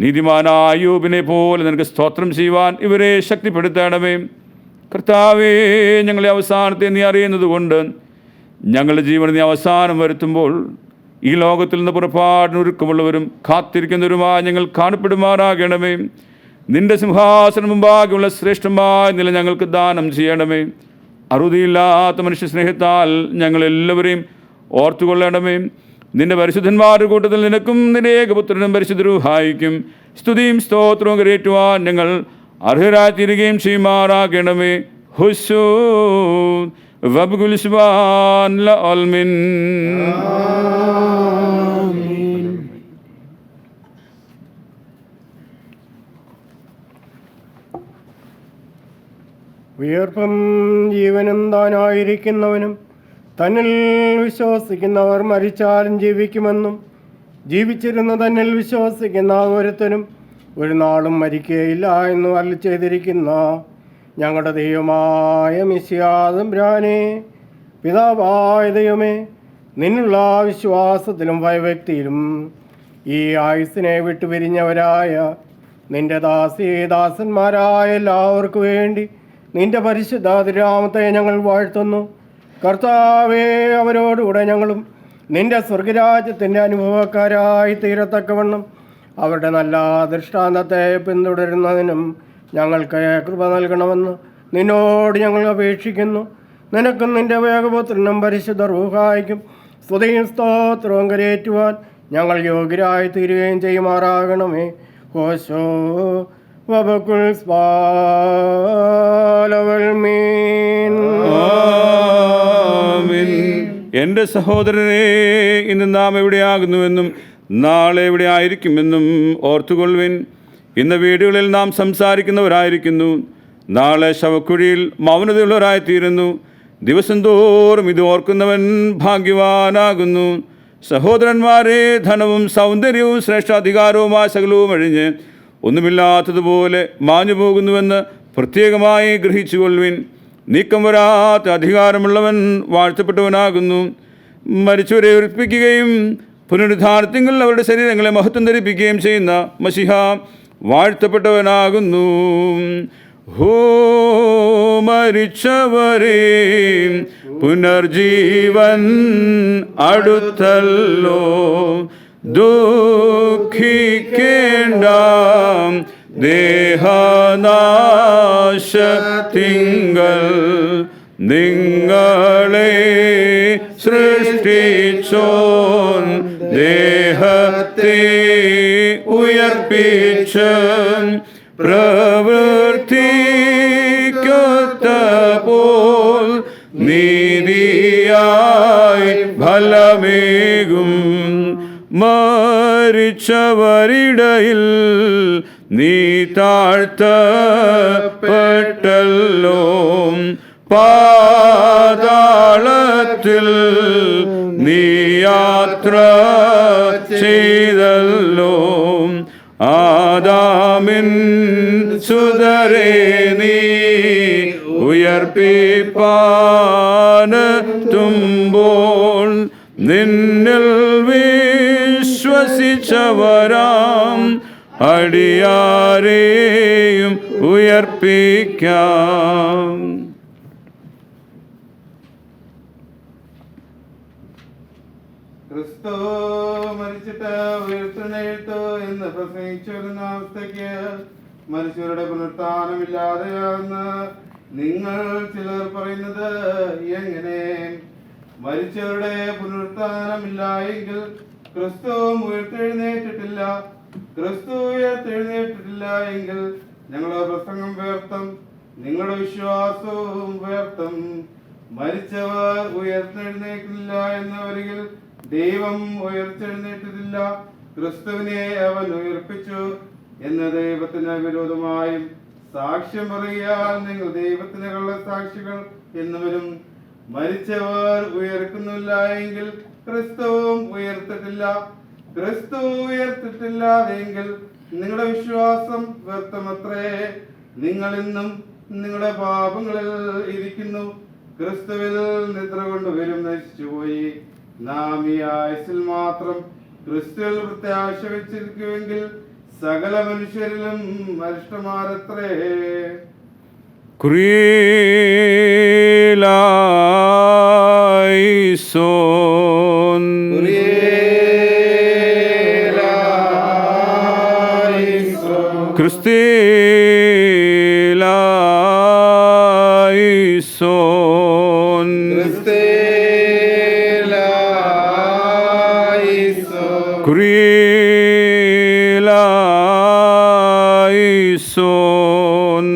Speaker 1: നീതിമാനായ അയ്യൂബിനെ പോലെ നിനക്ക് സ്തോത്രം ചെയ്യുവാൻ ഇവരെ ശക്തിപ്പെടുത്തണമേ. കർത്താവേ, ഞങ്ങളെ അവസാനത്തെ നീ അറിയുന്നത് കൊണ്ട് ഞങ്ങളുടെ ജീവനെ നീ അവസാനം വരുത്തുമ്പോൾ ഈ ലോകത്തിൽ നിന്ന് പുറപ്പാടിനൊരുക്കമുള്ളവരും കാത്തിരിക്കുന്നവരുമായ ഞങ്ങൾ കാണപ്പെടുമാറാകണമേ. നിന്റെ സിംഹാസനം മുമ്പാകെയുള്ള ശ്രേഷ്ഠമായ നില ഞങ്ങൾക്ക് ദാനം ചെയ്യണമേ. അറുതിയില്ലാത്ത മനുഷ്യ സ്നേഹത്താൽ ഞങ്ങളെല്ലാവരെയും ഓർത്തുകൊള്ളണമേ. നിന്റെ പരിശുദ്ധന്മാരുടെ കൂട്ടത്തിൽ നിനക്കും നിന്റെ ഏകപുത്രനും പരിശുദ്ധരൂഹായിക്കും സ്തുതിയും സ്തോത്രവും കരയേറ്റുവാൻ ഞങ്ങൾ അർഹരായിത്തീരുകയും ചെയ്യുമാറാകണമേ. ഹുസ്സൂ വബ്ഗുൽ സുബ്ഹാൻ ലഅൽമിൻ.
Speaker 8: വിയർപ്പും ജീവനും താനായിരിക്കുന്നവനും തന്നിൽ വിശ്വസിക്കുന്നവർ മരിച്ചാലും ജീവിക്കുമെന്നും ജീവിച്ചിരുന്ന തന്നിൽ വിശ്വസിക്കുന്ന ഒരുത്തനും ഒരു നാളും മരിക്കുകയില്ല എന്നും അരുളി ചെയ്തിരിക്കുന്ന ഞങ്ങളുടെ ദൈവമായ മിശിഹാ തമ്പുരാനേ, പിതാവായ ദൈവമേ, നിന്നുള്ള വിശ്വാസത്തിലും ഭയഭക്തിയിലും ഈ ആയുസ്സിനെ വിട്ടുപിരിഞ്ഞവരായ നിന്റെ ദാസന്മാരായ എല്ലാവർക്കു വേണ്ടി നിന്റെ പരിശുദ്ധ തിരുനാമത്തെ ഞങ്ങൾ വാഴ്ത്തുന്നു. കർത്താവേ, അവരോടുകൂടെ ഞങ്ങളും നിന്റെ സ്വർഗരാജ്യത്തിൻ്റെ അനുഭവക്കാരായി തീരത്തക്കവണ്ണം അവരുടെ നല്ല ദൃഷ്ടാന്തത്തെ പിന്തുടരുന്നതിനും ഞങ്ങൾക്ക് കൃപ നൽകണമെന്ന് നിന്നോട് ഞങ്ങൾ അപേക്ഷിക്കുന്നു. നിനക്കും നിന്റെ ഏകപുത്രനും പരിശുദ്ധ റൂഹായിക്കും സ്തുതിയും സ്തോത്രവും കരയേറ്റുവാൻ ഞങ്ങൾ യോഗ്യരായി തീരുകയും ചെയ്യുമാറാകണമേ. ഹോശോ വബകുൽ സ്വാലവൽമീൻ.
Speaker 1: എൻ്റെ സഹോദരനെ, ഇന്ന് നാം എവിടെയാകുന്നുവെന്നും നാളെ എവിടെ ആയിരിക്കുമെന്നും ഓർത്തുകൊള്ളുവിൻ. ഇന്ന് വീടുകളിൽ നാം സംസാരിക്കുന്നവരായിരിക്കുന്നു, നാളെ ശവക്കുഴിയിൽ മൗനതയുള്ളവരായിത്തീരുന്നു. ദിവസം തോറും ഇത് ഓർക്കുന്നവൻ ഭാഗ്യവാനാകുന്നു. സഹോദരന്മാരെ, ധനവും സൗന്ദര്യവും ശ്രേഷ്ഠാധികാരവുമായ സകലവും അഴിഞ്ഞ് ഒന്നുമില്ലാത്തതുപോലെ മാഞ്ഞു പോകുന്നുവെന്ന് പ്രത്യേകമായി ഗ്രഹിച്ചുകൊള്ളുവിൻ. നീക്കം വരാത്ത അധികാരമുള്ളവൻ വാഴ്ത്തപ്പെട്ടവനാകുന്നു. മരിച്ചവരെ ഉറപ്പിക്കുകയും പുനരുദ്ധാനത്തിങ്കിൽ അവരുടെ ശരീരങ്ങളെ മഹത്വം ധരിപ്പിക്കുകയും ചെയ്യുന്ന മശിഹ വാഴ്ത്തപ്പെട്ടവനാകുന്നു. ഹോ മരിച്ചവരെ പുനർജീവൻ അടുത്തല്ലോ, ദുഃഖിക്കേണ്ട ദേഹനാശത്തിങ്കൽ നിങ്ങളെ സൃഷ്ടിച്ചോൻ ദേഹത്തെ ഉയർപ്പിച്ച് പ്രവൃത്തിക്കൊത്തപ്പോൾ നീതിയായി ഫലമേകും. മരിച്ചവരിടയിൽ നീ താഴ്ത്തപ്പെട്ടല്ലോ, പാതാളത്തിൽ നീ യാത്ര ചെയ്തല്ലോ. ആദാമിൻ സുതരേ നീ ഉയർപ്പിപ്പാനെത്തുമ്പോൾ നിന്നിൽ വിശ്വസിച്ചവരാം അടിയാരെയും ഉയർപ്പിക്കാം.
Speaker 6: ക്രിസ്തു മരിച്ചിട്ട് ഉയർത്തെഴുന്നേറ്റു എന്ന് പ്രസംഗിച്ചു വരുന്ന അവസ്ഥയ്ക്ക് മനുഷ്യരുടെ പുനരുത്ഥാനമില്ലാതെയാണെന്ന് നിങ്ങൾ ചിലർ പറയുന്നത് എങ്ങനെ? മരിച്ചവരുടെ പുനരുത്ഥാനമില്ല എങ്കിൽ ക്രിസ്തു ഉയർത്തെഴുന്നേറ്റിട്ടില്ല. ക്രിസ്തു ഉയർത്തെഴുന്നേറ്റിട്ടില്ല എങ്കിൽ ഞങ്ങളുടെ പ്രസംഗം വ്യർത്ഥം, നിങ്ങളുടെ വിശ്വാസവും വ്യർത്ഥം. മരിച്ചവർ ഉയർത്തെഴുന്നേറ്റില്ല എന്നവരിൽ ദൈവം ഉയർത്തെഴുന്നേറ്റിട്ടില്ല. ക്രിസ്തുവിനെ അവൻ ഉയർപ്പിച്ചു എന്ന ദൈവത്തിന് വിരോധമായും സാക്ഷ്യം പറയാൻ നിങ്ങൾ ദൈവത്തിന് കള്ള സാക്ഷികൾ എന്നുവരും. മരിച്ചവർ ഉയർക്കുന്നില്ല എങ്കിൽ ക്രിസ്തുവും ഉയർത്തിട്ടില്ല. ക്രിസ്തു ഉയർത്തിട്ടില്ലാതെങ്കിൽ നിങ്ങളുടെ വിശ്വാസം വ്യർത്ഥമത്രേ. നിങ്ങൾ ഇന്നും നിങ്ങളുടെ പാപങ്ങളിൽ ഇരിക്കുന്നു. ക്രിസ്തുവിൽ നിദ്ര കൊണ്ടുവരും നശിച്ചുപോയി. നാം ഈ ആയുസ്സിൽ മാത്രം ക്രിസ്തുവിൽ പ്രത്യാശ വെച്ചിരിക്കുമെങ്കിൽ സകല മനുഷ്യരിലും അരിഷ്ടമാരത്രേ.
Speaker 1: കുറിയേലായിസോൻ ക്രിസ്തേലായിസോൻ കുറിയേലായിസോൻ.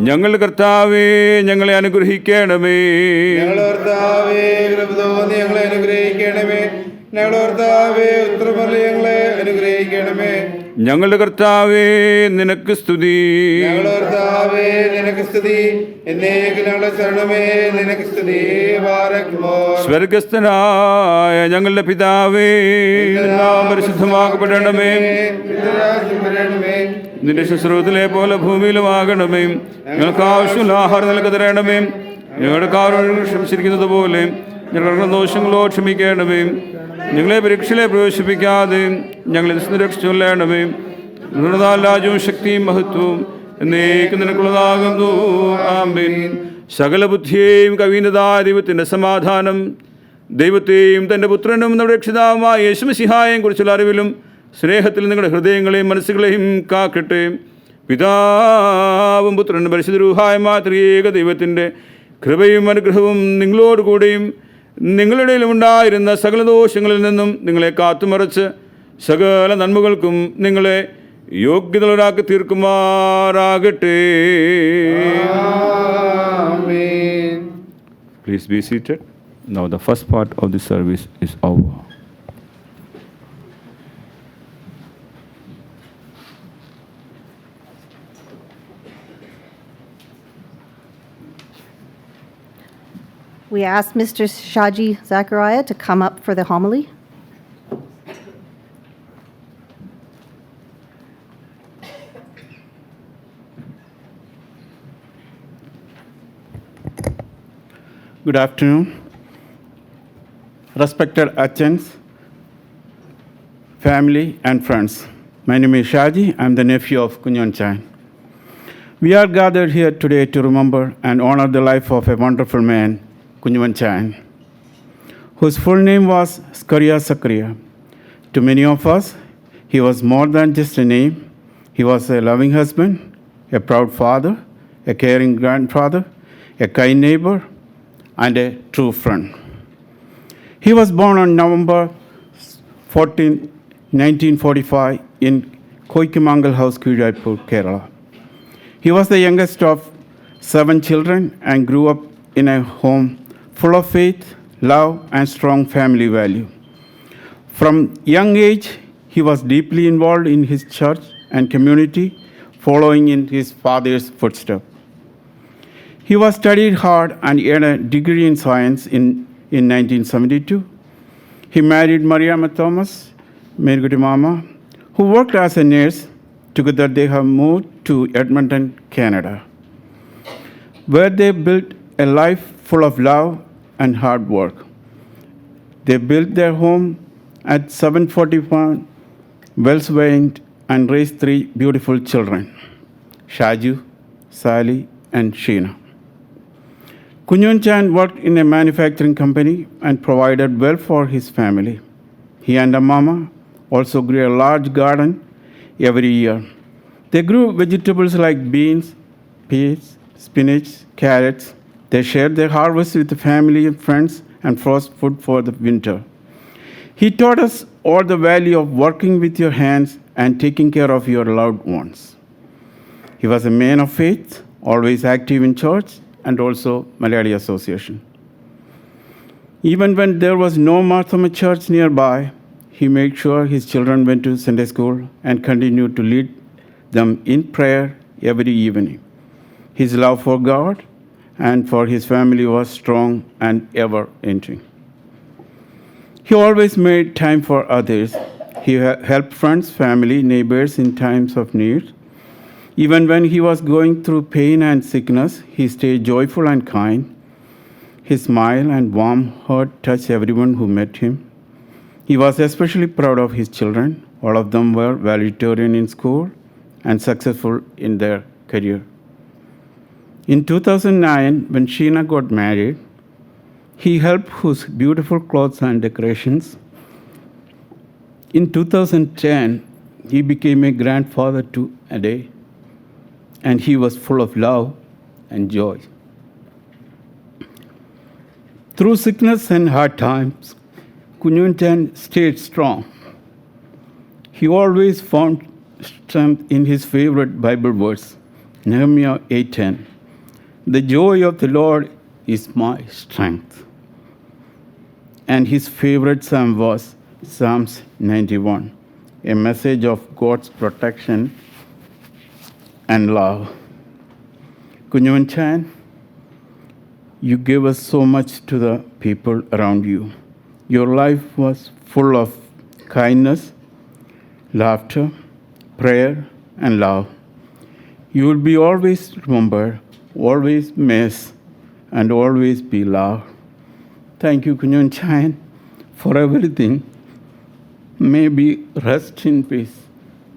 Speaker 1: ഞങ്ങളുടെ കർത്താവേ, ഞങ്ങളെ അനുഗ്രഹിക്കണമേ.
Speaker 6: ഞങ്ങളുടെ കർത്താവേ, കൃപ തോന്നി ഞങ്ങളെ അനുഗ്രഹിക്കണമേ. ഞങ്ങളുടെ കർത്താവേ, ഉത്തരമല്ല ഞങ്ങളെ അനുഗ്രഹിക്കണമേ.
Speaker 1: ഞങ്ങളുടെ കർത്താവേ, നിനക്ക് സ്തുതി.
Speaker 6: ഞങ്ങളുടെ കർത്താവേ, നിനക്ക് സ്തുതി. എന്നേക്കും ഞങ്ങളുടെ ശരണമേ, നിനക്ക് സ്തുതി. ബാരക്മോർ.
Speaker 1: സ്വർഗസ്ഥനായ ഞങ്ങളുടെ പിതാവേ, നിന്റെ നാമം പരിശുദ്ധമാക്കപ്പെടണമേ. നിന്റെ ശുശ്രൂഷത്തിലെ പോലെ ഭൂമിയിലുമാകണമേ. ഞങ്ങൾക്ക് ആവശ്യമുള്ള ആഹാരം നിനക്ക് തരണമേ. ഞങ്ങളുടെ കാര്യം ക്ഷമിച്ചിരിക്കുന്നത് പോലെ ഞങ്ങളുടെ ദോഷങ്ങളോ ക്ഷമിക്കണമേ. ഞങ്ങളെ പരീക്ഷയിലെ പ്രവേശിപ്പിക്കാതെ ഞങ്ങളെ രക്ഷിച്ചുകൊള്ളണമേ. നിങ്ങളുടെ രാജ്യവും ശക്തിയും മഹത്വവും എന്നേക്കും നിനക്കുള്ളതാകുന്നു. ആമേൻ. സകല ബുദ്ധിയെയും കവിയുന്നതായ ദൈവത്തിൻ്റെ സമാധാനം ദൈവത്തെയും തൻ്റെ പുത്രനും നമ്മുടെ രക്ഷിതാവുമായ യേശുമിശിഹായെയും കുറിച്ചുള്ള അറിവിലും സ്നേഹത്തിൽ നിങ്ങളുടെ ഹൃദയങ്ങളെയും മനസ്സുകളെയും കാക്കട്ടെ. പിതാവും പുത്രനും പരിശുദ്ധ റൂഹായുമായ ത്രിയേക ദൈവത്തിൻ്റെ കൃപയും അനുഗ്രഹവും നിങ്ങളോടുകൂടെയും നിങ്ങളുടെ ഇടയിലും ഉണ്ടായിരുന്ന സകല ദോഷങ്ങളിൽ നിന്നും നിങ്ങളെ കാത്തുമറച്ച് സകല നന്മകൾക്കും നിങ്ങളെ യോഗ്യതകളാക്കി തീർക്കുമാറാകട്ടെ. Please be seated. Now the first part of the service is over.
Speaker 2: We ask Mr. Shaji Zachariah to come up for the homily.
Speaker 9: Good afternoon, respected Achens, family, and friends. My name is Shaji. I'm the nephew of Kunyon Chan. We are gathered here today to remember and honor the life of a wonderful man, Kunyon Chan, whose full name was Skaria Sakria. To many of us, he was more than just a name. He was a loving husband, a proud father, a caring grandfather, a kind neighbor, and a true friend. He was born on November 14, 1945 in Koikimangal House, Kizhaipur, Kerala. He was the youngest of 7 children and grew up in a home full of faith, love, and strong family value. From young age, he was deeply involved in his church and community, following in his father's footsteps. He was studied hard and earned a degree in science in 1972. He married Mariama Thomas, Merguti Mama, who worked as a nurse. Together they have moved to Edmonton, Canada, where they built a life full of love and hard work. They built their home at 741 Wellswain and raised 3 beautiful children, Shaju, Sally, and Sheena. Kunyon Chan worked in a manufacturing company and provided well for his family. He and Mama also grew a large garden every year. They grew vegetables like beans, peas, spinach, carrots. They shared their harvest with the family and friends and froze food for the winter. He taught us all the value of working with your hands and taking care of your loved ones. He was a man of faith, always active in church and also Malayali Association. Even when there was no Marthoma church nearby, he made sure his children went to Sunday school and continued to lead them in prayer every evening. His love for God and for his family was strong and ever-entering. He always made time for others. He helped friends, family, neighbors in times of need. Even when he was going through pain and sickness, he stayed joyful and kind. His smile and warm heart touched everyone who met him. He was especially proud of his children. All of them were valedictorian in school and successful in their career. In 2009, when Sheena got married, he helped whose beautiful clothes and decorations. In 2010, he became a grandfather to Ade, and he was full of love and joy. Through sickness and hard times, Kunyon Chan stayed strong. He always found strength in his favorite Bible verse, Nehemiah 8:10. The joy of the Lord is my strength. And his favorite psalm was Psalms 91, a message of God's protection and love. Kunyon Chan, you gave us so much to the people around you. Your life was full of kindness, laughter, prayer, and love. You will be always remembered, always missed, and always be loved. Thank you, Kunyon Chan, for everything. Maybe rest in peace.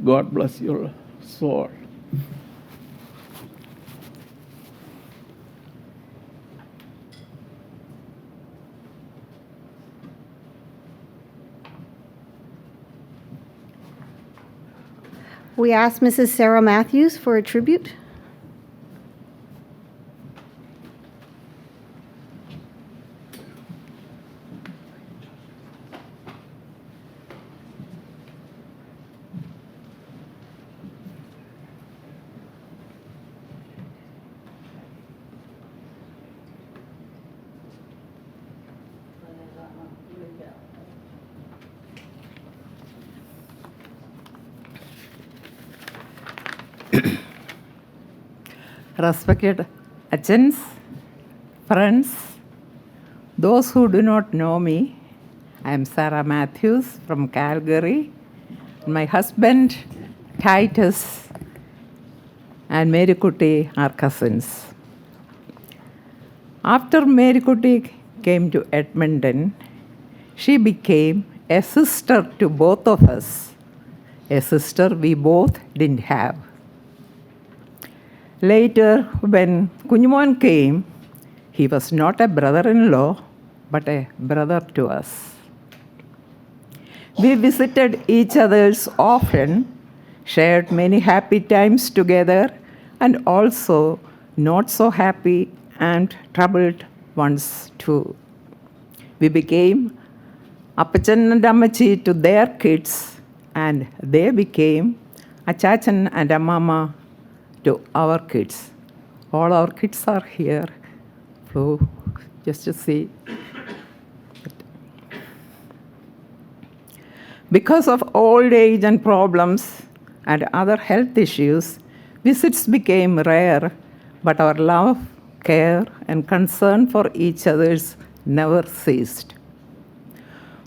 Speaker 9: God bless your soul.
Speaker 2: We ask Mrs. Sarah Matthews for a tribute.
Speaker 10: Respected Achans, friends, those who do not know me, I am Sarah Matthews from Calgary. My husband, Titus, and Mary Kuti are cousins. After Mary Kuti came to Edmonton, she became a sister to both of us, a sister we both didn't have. Later, when Kunjumon came, he was not a brother-in-law, but a brother to us. We visited each other's often, shared many happy times together, and also not so happy and troubled ones too. We became Appachan and Ammachi to their kids, and they became Achachan and Ammama to our kids. All our kids are here. So, just to see. Because of old age and problems and other health issues, visits became rare, but our love, care, and concern for each other never ceased.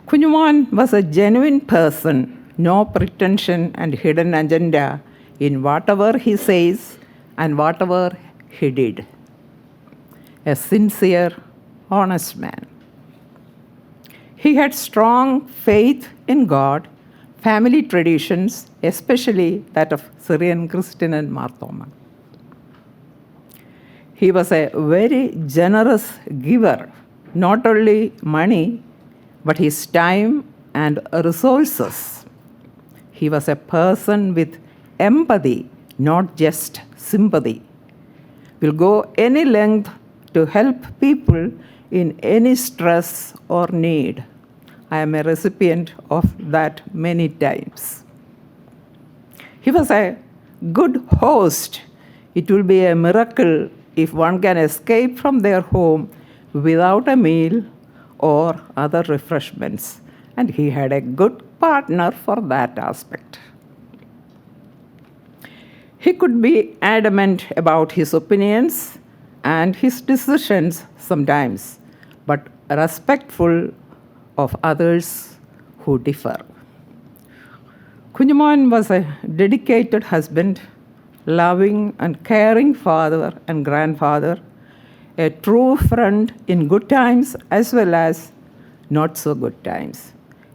Speaker 10: Kunjuman was a genuine person, no pretension and hidden agenda in whatever he says and whatever he did. A sincere, honest man. He had strong faith in God, family traditions, especially that of Syrian Christian and Marthoma. He was a very generous giver, not only money, but his time and resources. He was a person with empathy, not just sympathy. Will go any length to help people in any stress or need. I am a recipient of that many times. He was a good host. It will be a miracle if one can escape from their home without a meal or other refreshments. And he had a good partner for that aspect. He could be adamant about his opinions and his decisions sometimes, but respectful of others who differ. Kunjuman was a dedicated husband, loving and caring father and grandfather, a true friend in good times as well as not so good times.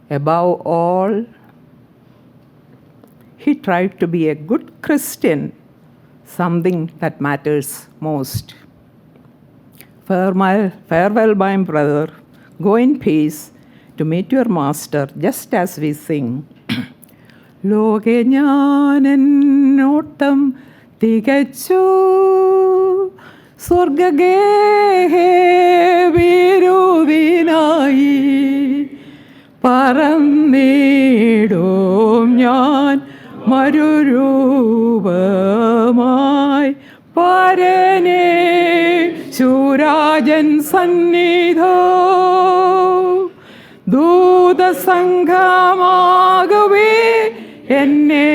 Speaker 10: Above all, he tried to be a good Christian, something that matters most. Farewell, my brother. Go in peace to meet your master, just as we sing. ലോകെ ഞാൻ എന്നോട്ടം തികച്ചു സ്വർഗഗേഹേ വിരുദിനായി പറന്നിടും ഞാൻ മരുരൂപമായി പരനേ ശൂരാജൻ സന്നിധോ ദൂതസംഘമാകവേ എന്നെ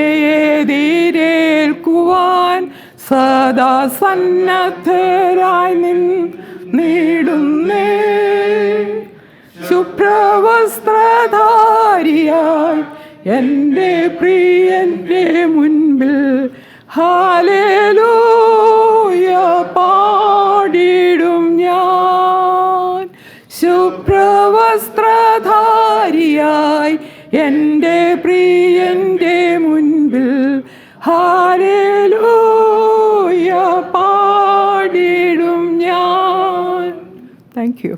Speaker 10: എതിരേൽക്കുവാൻ സദാ സന്നദ്ധരായി നിന്നിടുന്നേ ശുഭ്രവസ്ത്രധാരിയായി എൻ്റെ പ്രിയൻ്റെ മുൻപിൽ hallelujah പാടിടും ഞാൻ ശുഭ്രവസ്ത്രധാരിയായി എൻ്റെ പ്രിയൻ്റെ മുൻപിൽ ഹല്ലേലൂയ പാടിടും ഞാൻ. Thank you.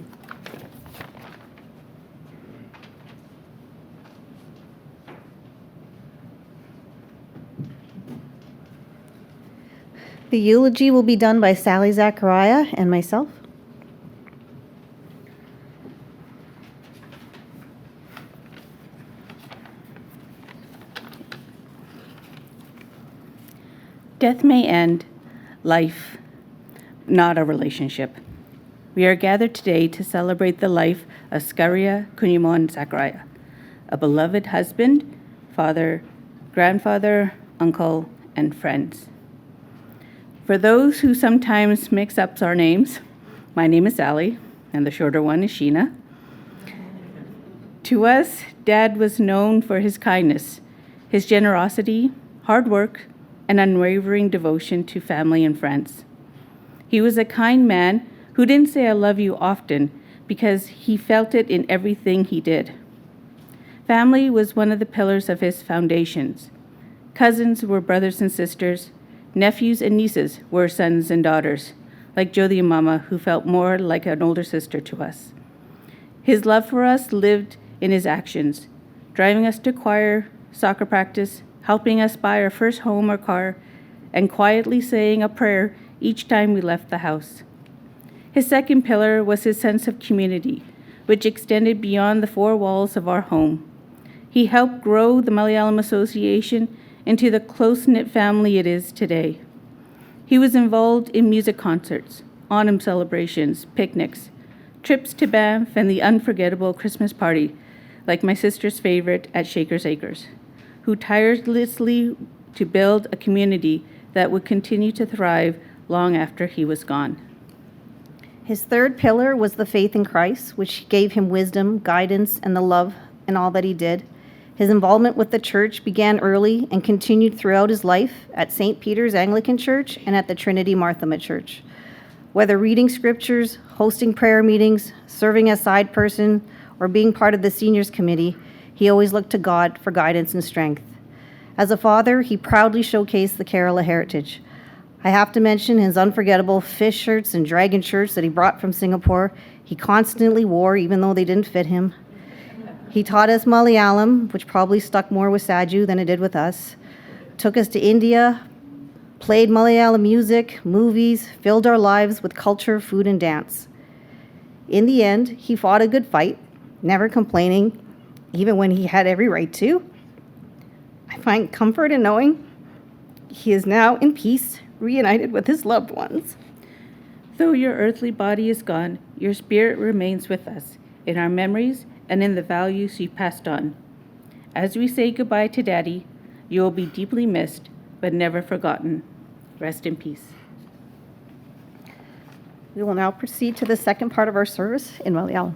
Speaker 2: The eulogy will be done by Sally Zachariah and myself.
Speaker 11: Death may end, life, not a relationship. We are gathered today to celebrate the life of Skaria Kunjumon Zachariah, a beloved husband, father, grandfather, uncle, and friends. For those who sometimes mix up our names, my name is Sally, and the shorter one is Sheena. To us, Dad was known for his kindness, his generosity, hard work, and unwavering devotion to family and friends. He was a kind man who didn't say I love you often because he felt it in everything he did. Family was one of the pillars of his foundations. Cousins were brothers and sisters. Nephews and nieces were sons and daughters, like Jody and Mama, who felt more like an older sister to us. His love for us lived in his actions, driving us to choir, soccer practice, helping us buy our first home or car, and quietly saying a prayer each time we left the house. His second pillar was his sense of community, which extended beyond the four walls of our home. He helped grow the Malayalam Association into the close-knit family it is today. He was involved in music concerts, autumn celebrations, picnics, trips to Banff, and the unforgettable Christmas party, like my sister's favorite at Shaker's Acres, who tirelessly to build a community that would continue to thrive long after he was gone.
Speaker 2: His third pillar was the faith in Christ, which gave him wisdom, guidance, and the love in all that he did. His involvement with the church began early and continued throughout his life at St. Peter's Anglican Church and at the Trinity Marthama Church. Whether reading scriptures, hosting prayer meetings, serving as side person, or being part of the seniors committee, he always looked to God for guidance and strength. As a father, he proudly showcased the Kerala heritage. I have to mention his unforgettable fish shirts and dragon shirts that he brought from Singapore. He constantly wore, even though they didn't fit him. He taught us Malayalam, which probably stuck more with Saju than it did with us. Took us to India, played Malayalam music, movies, filled our lives with culture, food, and dance. In the end, he fought a good fight, never complaining, even when he had every right to. I find comfort in knowing he is now in peace, reunited with his loved ones.
Speaker 11: Though your earthly body is gone, your spirit remains with us, in our memories and in the values you passed on. As we say goodbye to Daddy, you will be deeply missed, but never forgotten. Rest in peace.
Speaker 2: We will now proceed to the second part of our service in Malayalam.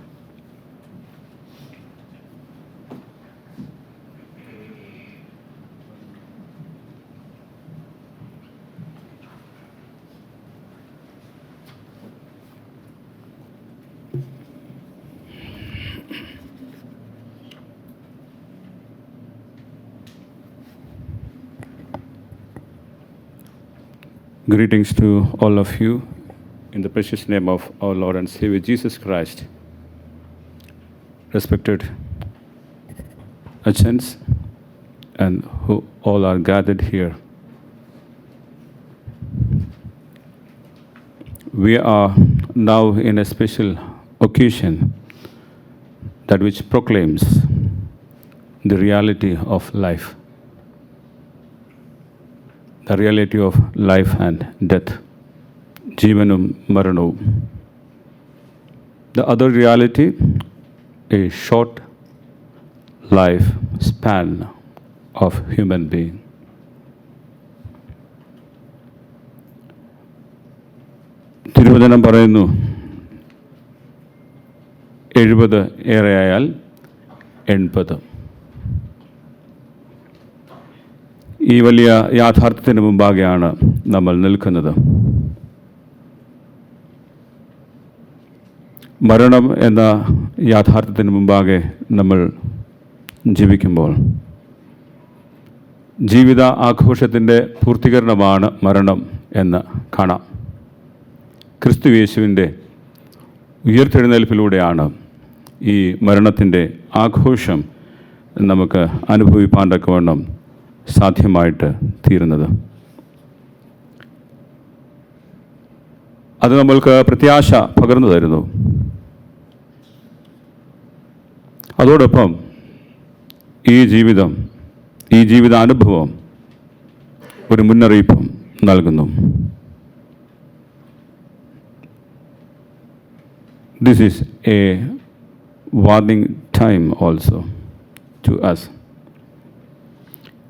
Speaker 1: Greetings to all of you in the precious name of our Lord and Savior Jesus Christ. Respected Achans and who all are gathered here. We are now in a special occasion that which proclaims the reality of life. The reality of life and death, Jeevanum Maranum. The other reality, a short life span of human being. തിരുവചനം പറയുന്നു 70 ഏറെയായാൽ 80. ഈ വലിയ യാഥാർത്ഥ്യത്തിന് മുമ്പാകെയാണ് നമ്മൾ നിൽക്കുന്നത്. മരണം എന്ന യാഥാർത്ഥ്യത്തിന് മുമ്പാകെ നമ്മൾ ജീവിക്കുമ്പോൾ ജീവിത ആഘോഷത്തിൻ്റെ പൂർത്തീകരണമാണ് മരണം എന്ന് കാണാം. ക്രിസ്തു യേശുവിൻ്റെ ഉയർത്തെഴുന്നേൽപ്പിലൂടെയാണ് ഈ മരണത്തിൻ്റെ ആഘോഷം നമുക്ക് അനുഭവിപ്പാൻ തക്കവണ്ണം സാധ്യമായിട്ട് തീരുന്നത്. അത് നമ്മൾക്ക് പ്രത്യാശ പകർന്നു തരുന്നു. അതോടൊപ്പം ഈ ജീവിതാനുഭവം ഒരു മുന്നറിയിപ്പും നൽകുന്നു. This is a warning time also to us.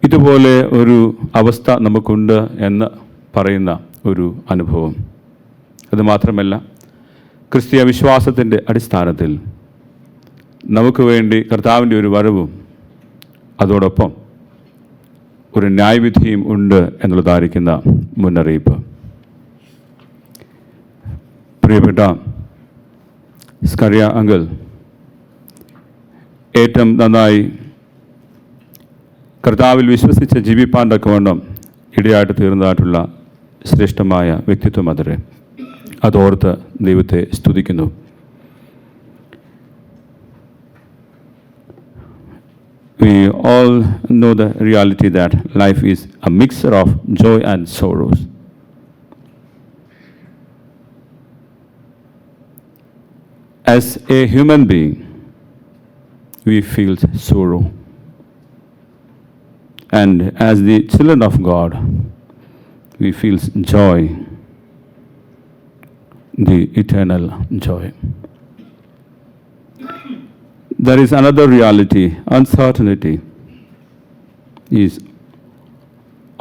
Speaker 1: ഇതുപോലെ ഒരു അവസ്ഥ നമുക്കുണ്ട് എന്ന് പറയുന്ന ഒരു അനുഭവം. അതുമാത്രമല്ല, ക്രിസ്തീയ വിശ്വാസത്തിൻ്റെ അടിസ്ഥാനത്തിൽ നമുക്ക് വേണ്ടി കർത്താവിൻ്റെ ഒരു വരവും അതോടൊപ്പം ഒരു ന്യായവിധിയും ഉണ്ട് എന്നുള്ളതായിരിക്കുന്ന മുന്നറിയിപ്പ്. പ്രിയപ്പെട്ട സ്കറിയ അങ്കിൾ ഏറ്റവും നന്നായി കർത്താവിൽ വിശ്വസിച്ച് ജീവിപ്പാൻ തക്കവണ്ണം ഇടയായിട്ട് തീർന്നതായിട്ടുള്ള ശ്രേഷ്ഠമായ വ്യക്തിത്വം അതിരെ അതോർത്ത് ദൈവത്തെ സ്തുതിക്കുന്നു. We all know the reality that life is a mixture of joy and sorrows. As a human being, we feel sorrow. And as the children of God, we feel joy, the eternal joy. There is another reality, uncertainty is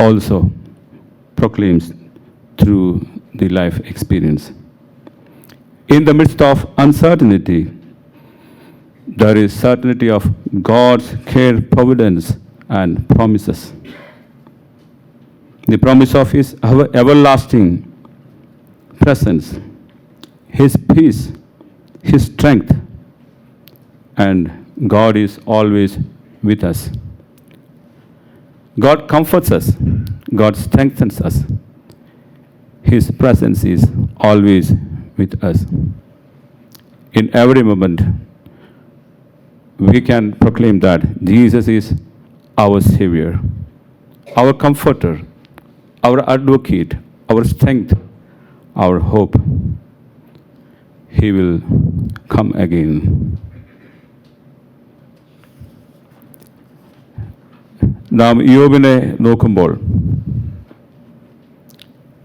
Speaker 1: also proclaimed through the life experience. In the midst of uncertainty, there is certainty of God's care, providence, and promises. The promise of His everlasting presence, His peace, His strength, and God is always with us. God comforts us, God strengthens us. His presence is always with us. In every moment, we can proclaim that Jesus is our Savior, our Comforter, our Advocate, our strength, our hope. He will come again. നാം ഇയ്യോബിനെ നോക്കുമ്പോൾ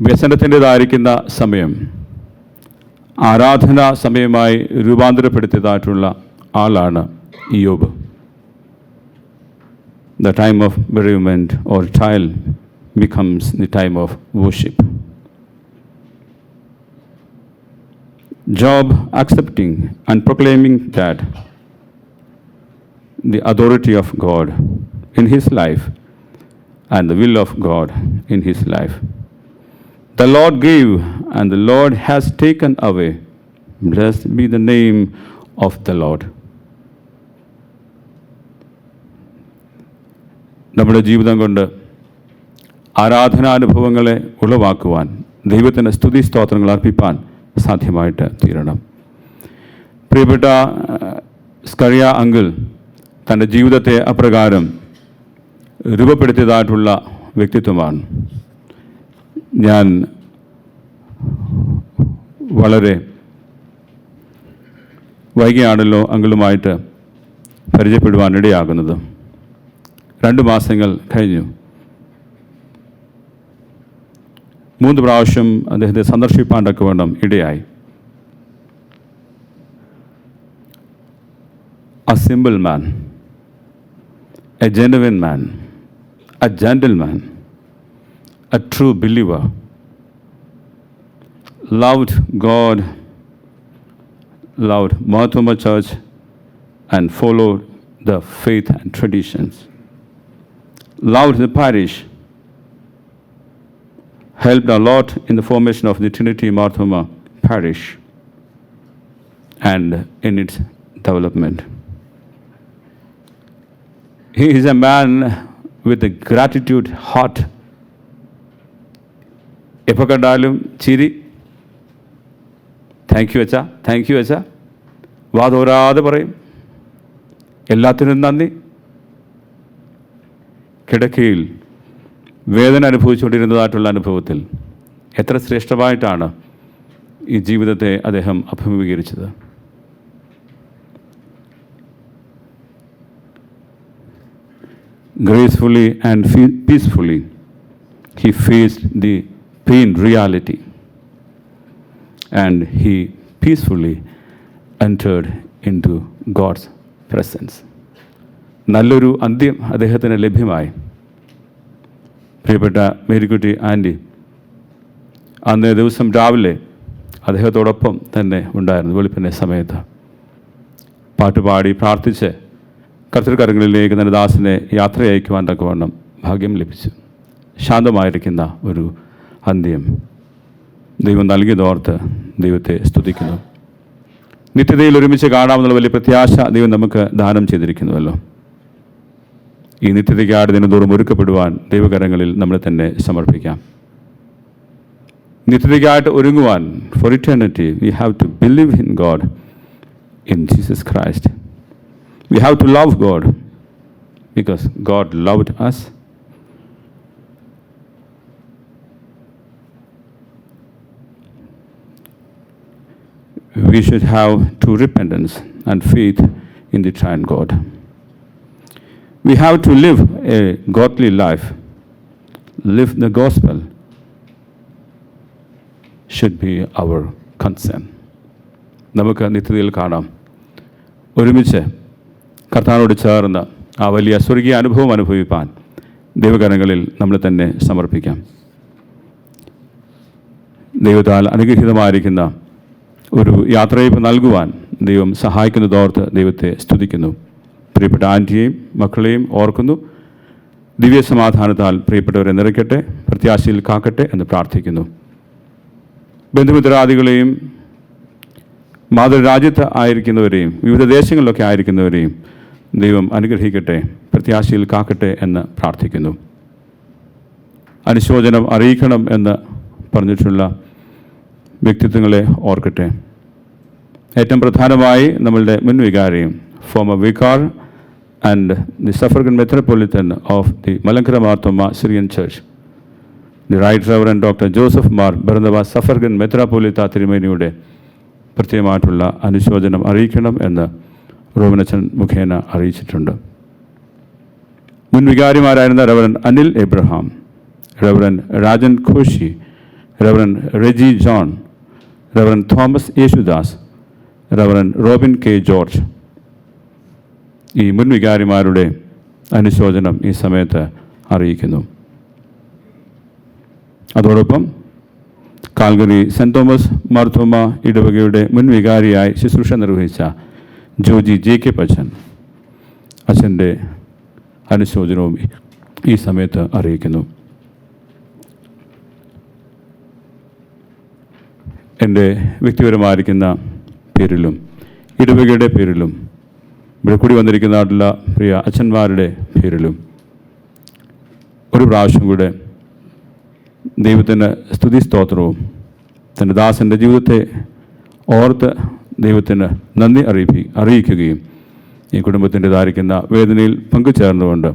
Speaker 1: വ്യസനത്തിൻ്റെതായിരിക്കുന്ന സമയം ആരാധനാ സമയമായി രൂപാന്തരപ്പെടുത്തിയതായിട്ടുള്ള ആളാണ് ഇയ്യോബ്. The time of bereavement or trial becomes the time of worship. Job accepting and proclaiming that the authority of God in his life and the will of God in his life. The Lord gave and the Lord has taken away. Blessed be the name of the Lord. നമ്മുടെ ജീവിതം കൊണ്ട് ആരാധനാനുഭവങ്ങളെ ഉളവാക്കുവാൻ ദൈവത്തിന് സ്തുതി സ്തോത്രങ്ങൾ അർപ്പിപ്പാൻ സാധ്യമായിട്ട് തീരണം. പ്രിയപ്പെട്ട Scaria uncle തൻ്റെ ജീവിതത്തെ അപ്രകാരം രൂപപ്പെടുത്തിയതായിട്ടുള്ള വ്യക്തിത്വമാണ്. ഞാൻ വളരെ വൈകിയാണല്ലോ അങ്കിളുമായിട്ട് പരിചയപ്പെടുവാനിടയാകുന്നത്. 2 മാസങ്ങൾ കഴിഞ്ഞു. 3 പ്രാവശ്യം അദ്ദേഹത്തെ സന്ദർശിപ്പാൻ തക്കവണ്ണം ഇടയായി. A simple man, a genuine man, a gentleman, a true believer, loved God, loved Marthoma Church, and followed the faith and traditions, loved the parish, helped a lot in the formation of the Trinity Marthoma Parish and in its development. He is a man with a gratitude heart. എപ്പോൾ കണ്ടാലും ചിരി, thank you അച്ഛാ, thank you അച്ഛാ, വാതോരാതെ പറയും, എല്ലാത്തിനും നന്ദി. കിടക്കയിൽ വേദന അനുഭവിച്ചുകൊണ്ടിരുന്നതായിട്ടുള്ള അനുഭവത്തിൽ എത്ര ശ്രേഷ്ഠമായിട്ടാണ് ഈ ജീവിതത്തെ അദ്ദേഹം അഭിമുഖീകരിച്ചത്. Gracefully and peacefully, he faced the pain reality and he peacefully entered into God's presence. നല്ലൊരു അന്ത്യം അദ്ദേഹത്തിന് ലഭ്യമായി. പ്രിയപ്പെട്ട മേരിക്കുട്ടി ആൻറ്റി അന്നേ ദിവസം രാവിലെ അദ്ദേഹത്തോടൊപ്പം തന്നെ ഉണ്ടായിരുന്നു. വെളുപ്പിൻ്റെ സമയത്ത് പാട്ടുപാടി പ്രാർത്ഥിച്ച് കർത്തൃകരങ്ങളിലേക്ക് തൻ്റെ ദാസനെ യാത്ര അയക്കുവാൻ തക്കവണ്ണം ഭാഗ്യം ലഭിച്ചു. ശാന്തമായിരിക്കുന്ന ഒരു അന്ത്യം ദൈവം നൽകിയതോർത്ത് ദൈവത്തെ സ്തുതിക്കുന്നു. നിത്യതയിൽ ഒരുമിച്ച് കാണാമെന്നുള്ള വലിയ പ്രത്യാശ ദൈവം നമുക്ക് ദാനം ചെയ്തിരിക്കുന്നുവല്ലോ. ഈ നിത്യതയ്ക്കായിട്ട് ദിനംതോറും ഒരുക്കപ്പെടുവാൻ ദൈവകരങ്ങളിൽ നമ്മളെ തന്നെ സമർപ്പിക്കാം. നിത്യതയ്ക്കായിട്ട് ഒരുങ്ങുവാൻ, for eternity, we have to believe in God, in Jesus Christ. We have to love God because God loved us. We should have true repentance and faith in the triune God. We have to live a godly life, live the gospel should be our concern. നമുക്ക് നിത്യതയിൽ കാണാം. ഒരുമിച്ച് കർത്താവിനോട് ചേർന്ന് ആ വലിയ സ്വർഗീയ അനുഭവം അനുഭവിപ്പാൻ ദൈവകരങ്ങളിൽ നമ്മളെ തന്നെ സമർപ്പിക്കാം. ദൈവത്താൽ അനുഗ്രഹീതമായിരിക്കുന്ന ഒരു യാത്രയയപ്പ് നൽകുവാൻ ദൈവം സഹായിക്കുന്നതോർത്ത് ദൈവത്തെ സ്തുതിക്കുന്നു. പ്രിയപ്പെട്ട ആൻറ്റിയെയും മക്കളെയും ഓർക്കുന്നു. ദിവ്യ സമാധാനത്താൽ പ്രിയപ്പെട്ടവരെ നിറയ്ക്കട്ടെ, പ്രത്യാശയിൽ കാക്കട്ടെ എന്ന് പ്രാർത്ഥിക്കുന്നു. ബന്ധുമിത്രാദികളെയും മാതൃരാജ്യത്ത് ആയിരിക്കുന്നവരെയും വിവിധ ദേശങ്ങളിലൊക്കെ ആയിരിക്കുന്നവരെയും ദൈവം അനുഗ്രഹിക്കട്ടെ, പ്രത്യാശയിൽ കാക്കട്ടെ എന്ന് പ്രാർത്ഥിക്കുന്നു. അനുശോചനം അറിയിക്കണം എന്ന് പറഞ്ഞിട്ടുള്ള വ്യക്തിത്വങ്ങളെ ഓർക്കട്ടെ. ഏറ്റവും പ്രധാനമായി നമ്മളുടെ മുൻ വികാരിയും former vicar and the suffragan metropolitan of the Malankara Marthoma Syrian church, the right reverend doctor Joseph Mar Barnabas suffragan മെത്രോപൊളിത്ത തിരുമേനിയുടെ പ്രത്യേകമായിട്ടുള്ള അനുശോചനം അറിയിക്കണം എന്ന് റോബിനച്ചൻ മുഖേന അറിയിച്ചിട്ടുണ്ട്. മുൻ വികാരിമാരായിരുന്ന reverend Anil Abraham, reverend Rajan Ghoshi, reverend Reji John, reverend Thomas Yesudas, reverend Robin K George, ഈ മുൻ വികാരിമാരുടെ അനുശോചനം ഈ സമയത്ത് അറിയിക്കുന്നു. അതോടൊപ്പം കാൽഗറി സെൻറ് തോമസ് മാർത്തോമ ഇടവകയുടെ മുൻ വികാരിയായി ശുശ്രൂഷ നിർവഹിച്ച ജോജി ജെ കെ അച്ഛൻ, അച്ഛൻ്റെ അനുശോചനവും ഈ സമയത്ത് അറിയിക്കുന്നു. എൻ്റെ വ്യക്തിപരമായിരിക്കുന്ന പേരിലും ഇടവകയുടെ പേരിലും ഇവിടെ കൂടി വന്നിരിക്കുന്നതായിട്ടുള്ള പ്രിയ അച്ഛന്മാരുടെ പേരിലും ഒരു പ്രാവശ്യം കൂടെ ദൈവത്തിൻ്റെ സ്തുതി സ്തോത്രവും തൻ്റെ ദാസൻ്റെ ജീവിതത്തെ ഓർത്ത് ദൈവത്തിന് നന്ദി അറിയിക്കുകയും ഈ കുടുംബത്തിൻ്റെതായിരിക്കുന്ന വേദനയിൽ പങ്കുചേർന്നുകൊണ്ട്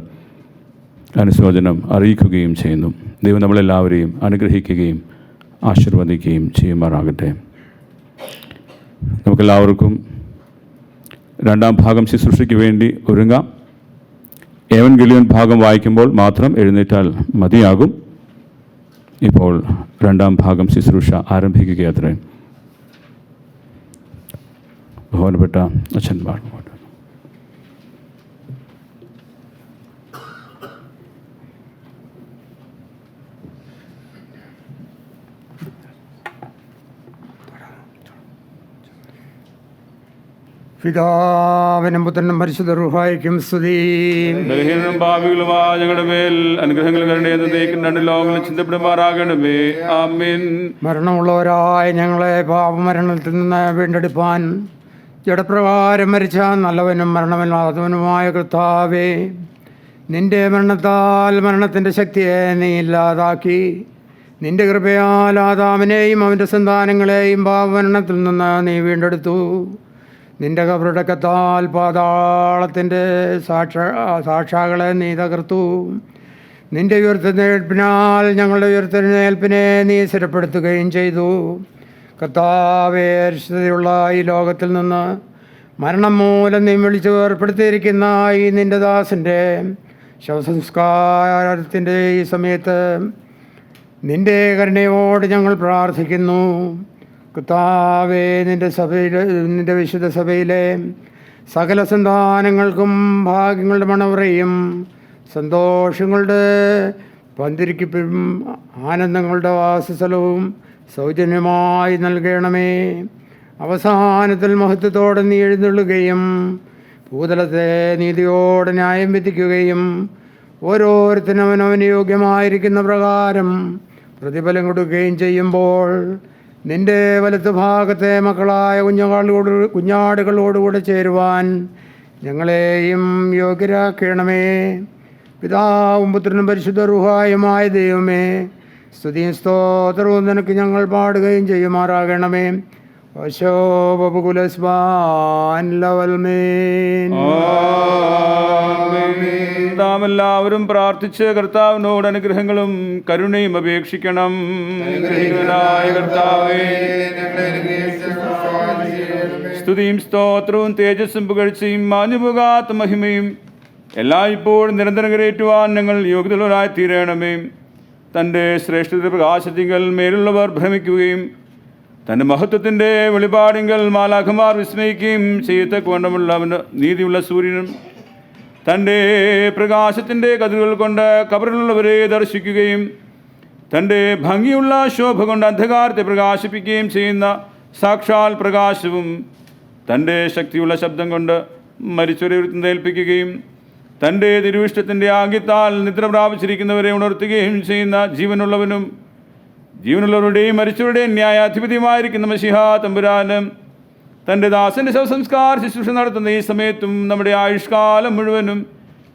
Speaker 1: അനുശോചനം അറിയിക്കുകയും ചെയ്യുന്നു. ദൈവം നമ്മളെല്ലാവരെയും അനുഗ്രഹിക്കുകയും ആശീർവദിക്കുകയും ചെയ്യുമാറാകട്ടെ. നമുക്കെല്ലാവർക്കും രണ്ടാം ഭാഗം ശുശ്രൂഷയ്ക്ക് വേണ്ടി ഒരുങ്ങാം. ഏവൻഗലിയോൻ ഭാഗം വായിക്കുമ്പോൾ മാത്രം എഴുന്നേറ്റാൽ മതിയാകും. ഇപ്പോൾ രണ്ടാം ഭാഗം ശുശ്രൂഷ ആരംഭിക്കുകയത്രേ. ബഹുമാനപ്പെട്ട അച്ഛന്മാർ,
Speaker 7: പിതാവിനും പുത്രനും പരിശുദ്ധ റൂഹായിക്കും സ്തുതി.
Speaker 1: ബലഹീനരും പാപികളുമായ ഞങ്ങളുടെ മേൽ അനുഗ്രഹങ്ങൾ രണ്ട് ലോകങ്ങളിൽ ചിന്തപ്പെടുമാറാകണമേ. ആമേൻ.
Speaker 7: മരണമുള്ളവരായ ഞങ്ങളെ പാപമരണത്തിൽ നിന്ന് വീണ്ടെടുപ്പാൻ ജഡപ്രകാരം മരിച്ച നല്ലവനും മരണമില്ലാത്തവനുമായ കർത്താവേ, നിന്റെ മരണത്താൽ മരണത്തിൻ്റെ ശക്തിയെ നീ ഇല്ലാതാക്കി നിന്റെ കൃപയാൽ ആദാമിനെയും അവൻ്റെ സന്താനങ്ങളെയും പാപമരണത്തിൽ നിന്ന് നീ വീണ്ടെടുത്തു. നിന്റെ കബറടക്കത്താൽ പാതാളത്തിൻ്റെ സാക്ഷാകളെ നീ തകർത്തു. നിന്റെ ഉയർത്തെഴുന്നേൽപ്പിനാൽ ഞങ്ങളുടെ ഉയർത്തെഴുന്നേൽപ്പിനെ നീ സ്ഥിരപ്പെടുത്തുകയും ചെയ്തു. കർത്താവേ, അരിഷ്ടതയുള്ള ഈ ലോകത്തിൽ നിന്ന് മരണം മൂലം നീ വിളിച്ചു ഏർപ്പെടുത്തിയിരിക്കുന്ന ഈ നിന്റെ ദാസൻ്റെ ശവസംസ്കാരത്തിൻ്റെ ഈ സമയത്ത് നിന്റെ കരുണയോട് ഞങ്ങൾ പ്രാർത്ഥിക്കുന്നു. കർത്താവേ, നിന്റെ വിശുദ്ധ സഭയിലെ സകല സന്താനങ്ങൾക്കും ഭാഗ്യങ്ങളുടെ മണവറയും സന്തോഷങ്ങളുടെ പന്തിരിക്കും ആനന്ദങ്ങളുടെ വാസസ്ഥലവും സൗജന്യമായി നൽകണമേ. അവസാനത്തിൽ മഹത്വത്തോടെ നീ എഴുന്നള്ളുകയും ഭൂതലത്തെ നീതിയോടെ ന്യായം വിധിക്കുകയും ഓരോരുത്തരും അവനവന് യോഗ്യമായിരിക്കുന്ന പ്രകാരം പ്രതിഫലം കൊടുക്കുകയും ചെയ്യുമ്പോൾ നിന്റെ വലത്ത് ഭാഗത്തെ മക്കളായ കുഞ്ഞാടുകളോടുകൂടെ ചേരുവാൻ ഞങ്ങളെയും യോഗ്യരാക്കണമേ. പിതാവും പുത്രനും പരിശുദ്ധ റൂഹായുമായ ദൈവമേ, സ്തുതിയും സ്തോത്രവും നിനക്ക് ഞങ്ങൾ പാടുകയും ചെയ്യുമാറാകണമേ.
Speaker 1: നാം എല്ലാവരും പ്രാർത്ഥിച്ച് കർത്താവിനോട് അനുഗ്രഹങ്ങളും കരുണയും അപേക്ഷിക്കണം. കർത്താവേ, സ്തുതിയും സ്തോത്രവും തേജസ്സും പുകഴ്ചയും മാഞ്ഞുപോകാത്ത മഹിമയും എല്ലായ്പ്പോഴും നിരന്തരം കരയേറ്റുവാൻ ഞങ്ങൾ യോഗ്യതയുള്ളവരായി തീരണമേ. തൻ്റെ ശ്രേഷ്ഠത പ്രകാശത്തിങ്കൽ മേലുള്ളവർ ഭ്രമിക്കുകയും തൻ്റെ മഹത്വത്തിൻ്റെ വെളിപാടിങ്കൽ മാലാഖമാർ വിസ്മയിക്കുകയും ചെയ്യത്തക്കവണ്ണമുള്ള നീതിയുള്ള സൂര്യനും തൻ്റെ പ്രകാശത്തിൻ്റെ കതിരുകൾ കൊണ്ട് കബറിലുള്ളവരെ ദർശിക്കുകയും തൻ്റെ ഭംഗിയുള്ള ശോഭ കൊണ്ട് അന്ധകാരത്തെ പ്രകാശിപ്പിക്കുകയും ചെയ്യുന്ന സാക്ഷാൽ പ്രകാശവും തൻ്റെ ശക്തിയുള്ള ശബ്ദം കൊണ്ട് മരിച്ചവരെ ഉയർത്തെഴുന്നേൽപ്പിക്കുകയും തൻ്റെ തിരുവിഷ്ടത്തിൻ്റെ ആംഗ്യത്താൽ നിദ്ര പ്രാപിച്ചിരിക്കുന്നവരെ ഉണർത്തുകയും ചെയ്യുന്ന ജീവനുള്ളവരുടെയും മരിച്ചവരുടെയും ന്യായാധിപതിയുമായിരിക്കുന്ന മശിഹാ തമ്പുരാനും തൻ്റെ ദാസൻ്റെ ശവസംസ്കാര ശുശ്രൂഷ നടത്തുന്ന ഈ സമയത്തും നമ്മുടെ ആയുഷ്കാലം മുഴുവനും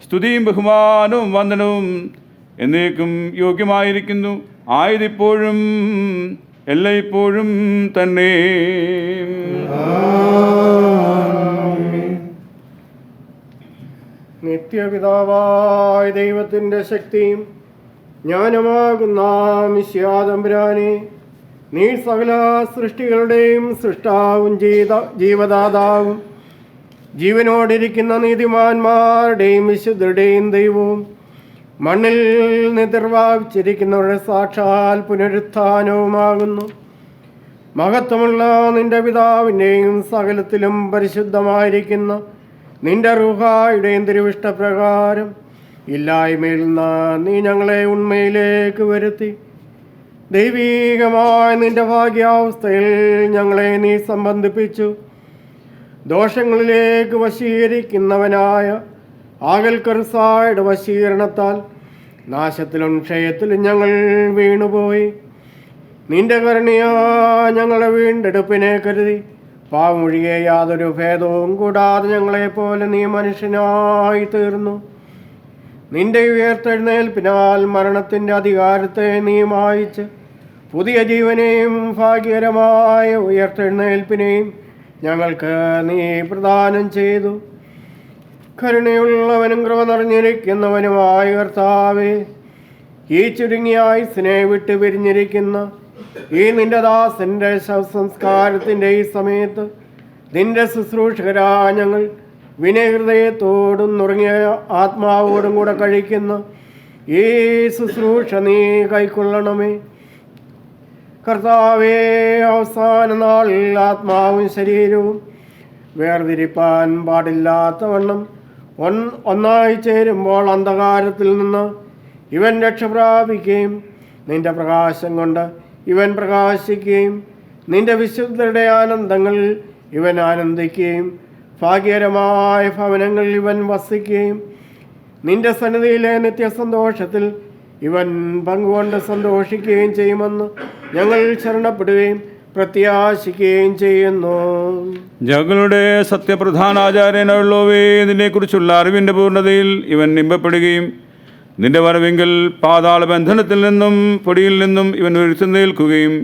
Speaker 1: സ്തുതിയും ബഹുമാനവും വന്ദനവും എന്നേക്കും യോഗ്യമായിരിക്കുന്നു. ആയതിപ്പോഴും എല്ലായ്പ്പോഴും തന്നെ.
Speaker 8: നിത്യപിതാവായ ദൈവത്തിൻ്റെ ശക്തിയും ജ്ഞാനമാകുന്ന മിശിഹാതമ്പുരാനെ, നീ സകല സൃഷ്ടികളുടെയും സൃഷ്ടാവും ജീവദാതാവും ജീവനോടിരിക്കുന്ന നീതിമാന്മാരുടെയും വിശുദ്ധരുടെയും ദൈവവും മണ്ണിൽ നിർവാപിച്ചിരിക്കുന്നവരുടെ സാക്ഷാൽ പുനരുത്ഥാനവുമാകുന്നു. മഹത്വമുള്ള നിന്റെ പിതാവിൻ്റെയും സകലത്തിലും പരിശുദ്ധമായിരിക്കുന്ന നിന്റെ റൂഹായുടെയും തിരുവിഷ്ടപ്രകാരം ഇല്ലായ്മയിൽ നിന്ന് നീ ഞങ്ങളെ ഉണ്മയിലേക്ക് വരുത്തി ദൈവീകമായ നിന്റെ ഭാഗ്യാവസ്ഥയിൽ ഞങ്ങളെ നീ സംബന്ധിപ്പിച്ചു. ദോഷങ്ങളിലേക്ക് വശീകരിക്കുന്നവനായ ആകൽക്കർസായുടെ വശീകരണത്താൽ നാശത്തിലും ക്ഷയത്തിലും ഞങ്ങൾ വീണുപോയി. നിന്റെ കരുണയാ ഞങ്ങളെ വീണ്ടെടുപ്പിനെ കരുതി പാവമൊഴികെ യാതൊരു ഭേദവും കൂടാതെ ഞങ്ങളെപ്പോലെ നീ മനുഷ്യനായി തീർന്നു. നിന്റെ ഉയർത്തെഴുന്നേൽപ്പിനാൽ മരണത്തിൻ്റെ അധികാരത്തെ നീ മായിച്ച് പുതിയ ജീവനെയും ഭാഗ്യകരമായ ഉയർത്തെഴുന്നേൽപ്പിനെയും ഞങ്ങൾക്ക് നീ പ്രദാനം ചെയ്തു. കരുണയുള്ളവനും കൃപ നിറഞ്ഞിരിക്കുന്നവനുമായ കർത്താവേ, ഈ ചുരുങ്ങിയ ആയുസ്സിനെ വിട്ട് പിരിഞ്ഞിരിക്കുന്ന ഈ നിന്റെ ദാസൻ്റെ ശവസംസ്കാരത്തിൻ്റെ ഈ സമയത്ത് നിന്റെ ശുശ്രൂഷകരാ ഞങ്ങൾ വിനയഹൃദയത്തോടും നുറങ്ങിയ ആത്മാവോടും കൂടെ കഴിക്കുന്ന ഈ ശുശ്രൂഷ നീ കൈക്കൊള്ളണമേ. കർത്താവേ, അവസാന നാളിൽ ആത്മാവും ശരീരവും വേർതിരിപ്പാൻ പാടില്ലാത്തവണ്ണം ഒന്നായി ചേരുമ്പോൾ അന്ധകാരത്തിൽ നിന്ന് ഇവൻ രക്ഷ പ്രാപിക്കുകയും നിന്റെ പ്രകാശം കൊണ്ട് ഇവൻ പ്രകാശിക്കുകയും നിന്റെ വിശുദ്ധരുടെ ആനന്ദങ്ങളിൽ ഇവൻ ആനന്ദിക്കുകയും ഭാഗ്യകരമായ ഭവനങ്ങളിൽ ഇവൻ വസിക്കുകയും നിന്റെ സന്നിധിയിലെ നിത്യസന്തോഷത്തിൽ ഇവൻ പങ്കുകൊണ്ട് സന്തോഷിക്കുകയും ചെയ്യുമെന്ന് ഞങ്ങൾ ശരണപ്പെടുകയും പ്രത്യാശിക്കുകയും ചെയ്യുന്നു.
Speaker 1: ഞങ്ങളുടെ സത്യപ്രധാനാചാര്യനുള്ളവേ, ഇതിനെക്കുറിച്ചുള്ള അറിവിൻ്റെ പൂർണ്ണതയിൽ ഇവൻ ഇമ്പപ്പെടുകയും നിന്റെ വരവെങ്കിൽ പാതാള ബന്ധനത്തിൽ നിന്നും പൊടിയിൽ നിന്നും ഇവൻ ഉയർത്തെഴുന്നേൽക്കുകയും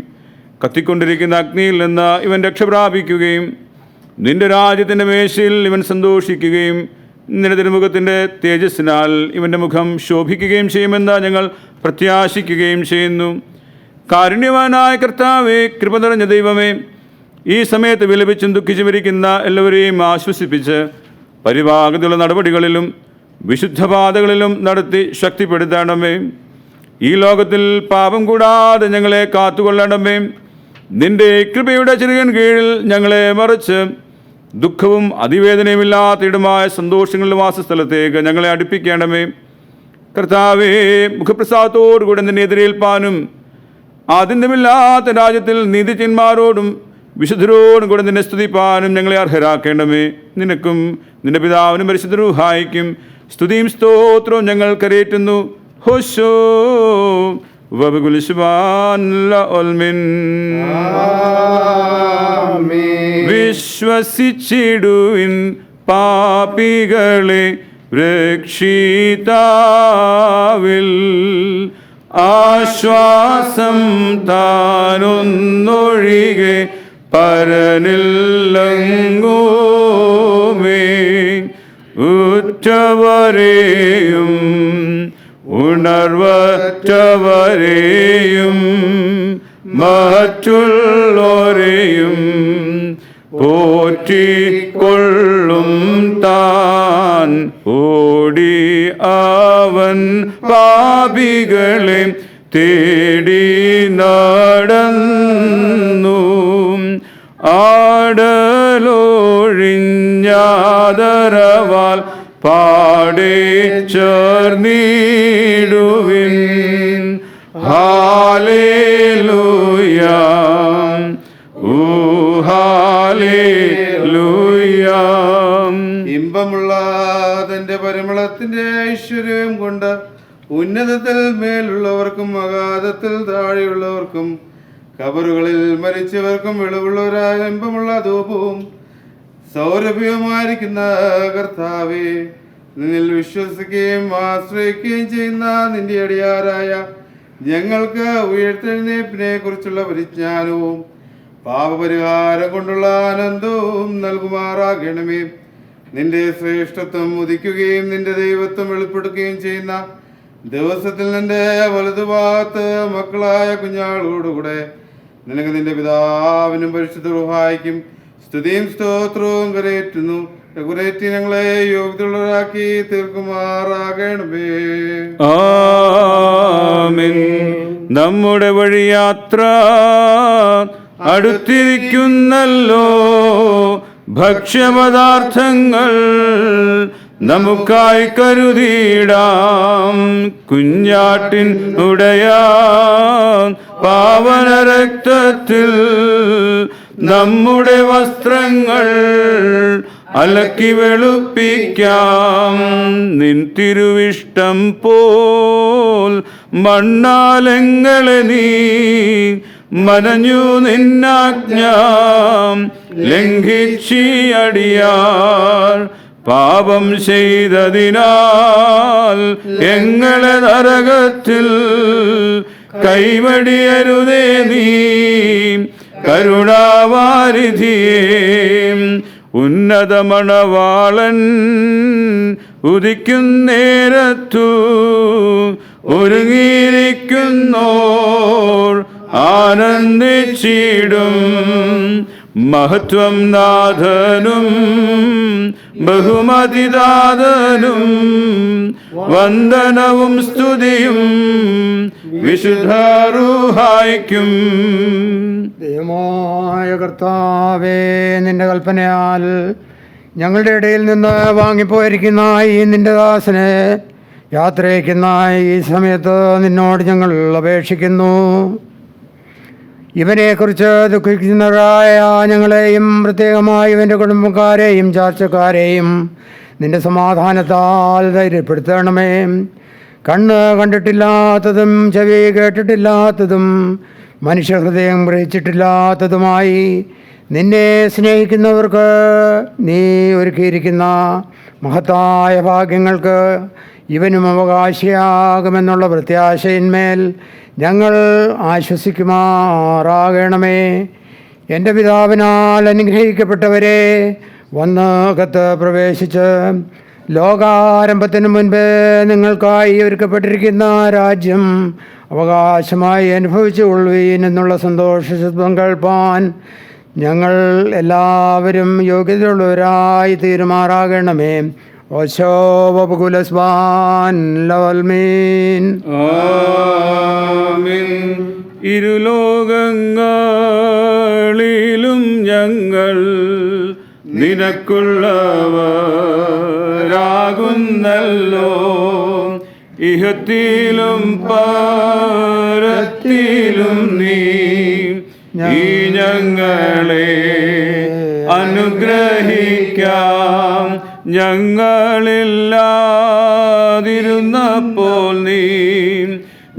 Speaker 1: കത്തിക്കൊണ്ടിരിക്കുന്ന അഗ്നിയിൽ നിന്ന് ഇവൻ രക്ഷപ്രാപിക്കുകയും നിന്റെ രാജ്യത്തിൻ്റെ മേശയിൽ ഇവൻ സന്തോഷിക്കുകയും നിന്റെ തിരുമുഖത്തിൻ്റെ തേജസ്സിനാൽ ഇവൻ്റെ മുഖം ശോഭിക്കുകയും ചെയ്യുമെന്ന് ഞങ്ങൾ പ്രത്യാശിക്കുകയും ചെയ്യുന്നു. കാരുണ്യവാനായ കർത്താവേ, കൃപ നിറഞ്ഞ ദൈവമേ, ഈ സമയത്ത് വിലപിച്ചും ദുഃഖിച്ചും ഇരിക്കുന്ന എല്ലാവരെയും ആശ്വസിപ്പിച്ച് പരിപാകതയുള്ള നടപടികളിലും വിശുദ്ധപാതകളിലും നടത്തി ശക്തിപ്പെടുത്തണമേ. ഈ ലോകത്തിൽ പാപം കൂടാതെ ഞങ്ങളെ കാത്തുകൊള്ളണമേ. നിന്റെ കൃപയുടെ ചെറിയൻ കീഴിൽ ഞങ്ങളെ മറിച്ച് ദുഃഖവും അതിവേദനയുമില്ലാത്ത ഇടമായ സന്തോഷങ്ങളുടെ വാസസ്ഥലത്തേക്ക് ഞങ്ങളെ അടുപ്പിക്കണമേ. കർത്താവേ, മുഖപ്രസാദത്തോടുകൂടെ നിന്നെ എതിരേൽപ്പാനും ആദ്യന്തമില്ലാത്ത രാജ്യത്തിൽ നീതിചന്മാരോടും വിശുദ്ധരോടും കൂടെ നിന്നെ സ്തുതിപ്പാനും ഞങ്ങളെ അർഹരാക്കേണ്ടമേ. നിനക്കും നിന്റെ പിതാവിനും പരിശുദ്ധ റൂഹായിക്കും സ്തുതിയും സ്തോത്രവും ഞങ്ങൾ കരയേറ്റുന്നു. ഹോശോ വിശ്വസിച്ചിടുവിൻ പാപികളെ, രക്ഷിതാവിൽ ആശ്വാസം താനൊന്നൊഴികെ പരനില്ലെങ്ങുമേ. ഉറ്റവരെയും ഉണർവറ്റവരെയും മറ്റുള്ളവരെയും പോറ്റിക്കൊള്ളും താൻ. ഓടി അവൻ പാപികളെ തേടി നടന്നു. ആടലൊഴിഞ്ഞാദരവാൽ പാടെ ചേർന്നിടുവിൻ. ഹാലേലൂയ, ഓ ഹാലേലൂയ.
Speaker 6: ഇമ്പമുള്ള തന്റെ പരിമളത്തിന്റെ ഐശ്വര്യം കൊണ്ട് ഉന്നതത്തിൽ മേലുള്ളവർക്കും അഗാധത്തിൽ താഴെയുള്ളവർക്കും കബറുകളിൽ മരിച്ചവർക്കും വെളിവുള്ളവരായ ഇമ്പമുള്ള ധൂപവും സൗരഭ്യവുമായിരിക്കുന്ന കർത്താവേ, നിന്നിൽ വിശ്വസിക്കുകയും ആശ്രയിക്കുകയും ചെയ്യുന്ന നിന്റെ അടിയാരായ ഞങ്ങൾക്ക് ഉയർത്തെഴുന്നേൽപ്പിനെ കുറിച്ചുള്ള പരിജ്ഞാനവും പാപപരിഹാരം കൊണ്ടുള്ള ആനന്ദവും നൽകുമാറാകണമേ. നിന്റെ ശ്രേഷ്ഠത്വം ഉദിക്കുകയും നിന്റെ ദൈവത്വം വെളിപ്പെടുത്തുകയും ചെയ്യുന്ന ദിവസത്തിൽ നിന്റെ വലതുഭാഗത്ത് മക്കളായ കുഞ്ഞാളോടുകൂടെ നിനക്ക് നിന്റെ പിതാവിനും പരിശുദ്ധ റൂഹായിക്കും സ്തുതിയും സ്തോത്രവും കരയേറ്റുന്നു. കുരേറ്റി ഞങ്ങളെ യോഗ്യതയുള്ളവരാക്കി തീർക്കുമാറാകണമേ.
Speaker 1: ആമേൻ. നമ്മുടെ വഴിയാത്ര അടുത്തിരിക്കുന്നല്ലോ. ഭക്ഷ്യപദാർത്ഥങ്ങൾ നമുക്കായി കരുതിയിടാം. കുഞ്ഞാട്ടിൻ ഉടയാൻ പാവന രക്തത്തിൽ നമ്മുടെ വസ്ത്രങ്ങൾ അലക്കി വെളുപ്പിക്കാം. നിൻ തിരുവിഷ്ടം പോൽ മണ്ണാലങ്ങളെ നീ മനഞ്ഞു. നിന്നാജ്ഞ ലംഘിച്ചിയടിയാർ പാപം ചെയ്തതിനാൽ എങ്ങളെ നരകത്തിൽ കൈവടിയരുതേ നീ കരുണാവാരിധിയേ. ഉന്നത മണവാളൻ ഉദിക്കുന്നേരത്തു ഒരുങ്ങിയിരിക്കുന്നോർ ആനന്ദിച്ചിടും. മഹത്വം നാഥനും ബഹുമതിദാതനും വന്ദനവും സ്തുതിയും വിശുദ്ധ റൂഹായിക്കും.
Speaker 7: ദൈവമായ കർത്താവേ, നിന്റെ കൽപ്പനയാൽ ഞങ്ങളുടെ ഇടയിൽ നിന്ന് വാങ്ങിപ്പോയിരിക്കുന്ന ഈ നിന്റെ ദാസനെ യാത്രയ്ക്കുന്ന ഈ സമയത്ത് നിന്നോട് ഞങ്ങൾ അപേക്ഷിക്കുന്നു. ഇവനെക്കുറിച്ച് ദുഃഖിക്കുന്നവരായ ഞങ്ങളെയും പ്രത്യേകമായി ഇവൻ്റെ കുടുംബക്കാരെയും ചാർച്ചക്കാരെയും നിന്റെ സമാധാനത്താൽ ധൈര്യപ്പെടുത്തണമേ. കണ്ണ് കണ്ടിട്ടില്ലാത്തതും ചെവി കേട്ടിട്ടില്ലാത്തതും മനുഷ്യഹൃദയം ഗ്രഹിച്ചിട്ടില്ലാത്തതുമായി നിന്നെ സ്നേഹിക്കുന്നവർക്ക് നീ ഒരുക്കിയിരിക്കുന്ന മഹത്തായ ഭാഗ്യങ്ങൾക്ക് ഇവനും അവകാശിയാകുമെന്നുള്ള പ്രത്യാശയിന്മേൽ ഞങ്ങൾ ആശ്വസിക്കുമാറാകണമേ. എൻ്റെ പിതാവിനാൽ അനുഗ്രഹിക്കപ്പെട്ടവരെ, വന്ന് അകത്ത് പ്രവേശിച്ച് ലോകാരംഭത്തിന് മുൻപേ നിങ്ങൾക്കായി ഒരുക്കപ്പെട്ടിരിക്കുന്ന രാജ്യം അവകാശമായി അനുഭവിച്ചുകൊള്ളുവീൻ എന്നുള്ള സന്തോഷശബ്ദം കേൾപ്പാൻ ഞങ്ങൾ എല്ലാവരും യോഗ്യതയുള്ളവരായി തീരുമാറാകണമേ. ഓശോപകുലസ്വാൻ ലവൽമീൻ.
Speaker 1: ആമേൻ. ഇരുലോകങ്ങളിലും ഞങ്ങൾ നിനക്കുള്ളവരാകുന്നല്ലോ. ഇഹത്തിലും പരത്തിലും നീ ഈ ഞങ്ങളെ അനുഗ്രഹിക്കാം. ഞങ്ങളില്ലാതിരുന്നപ്പോൾ നീ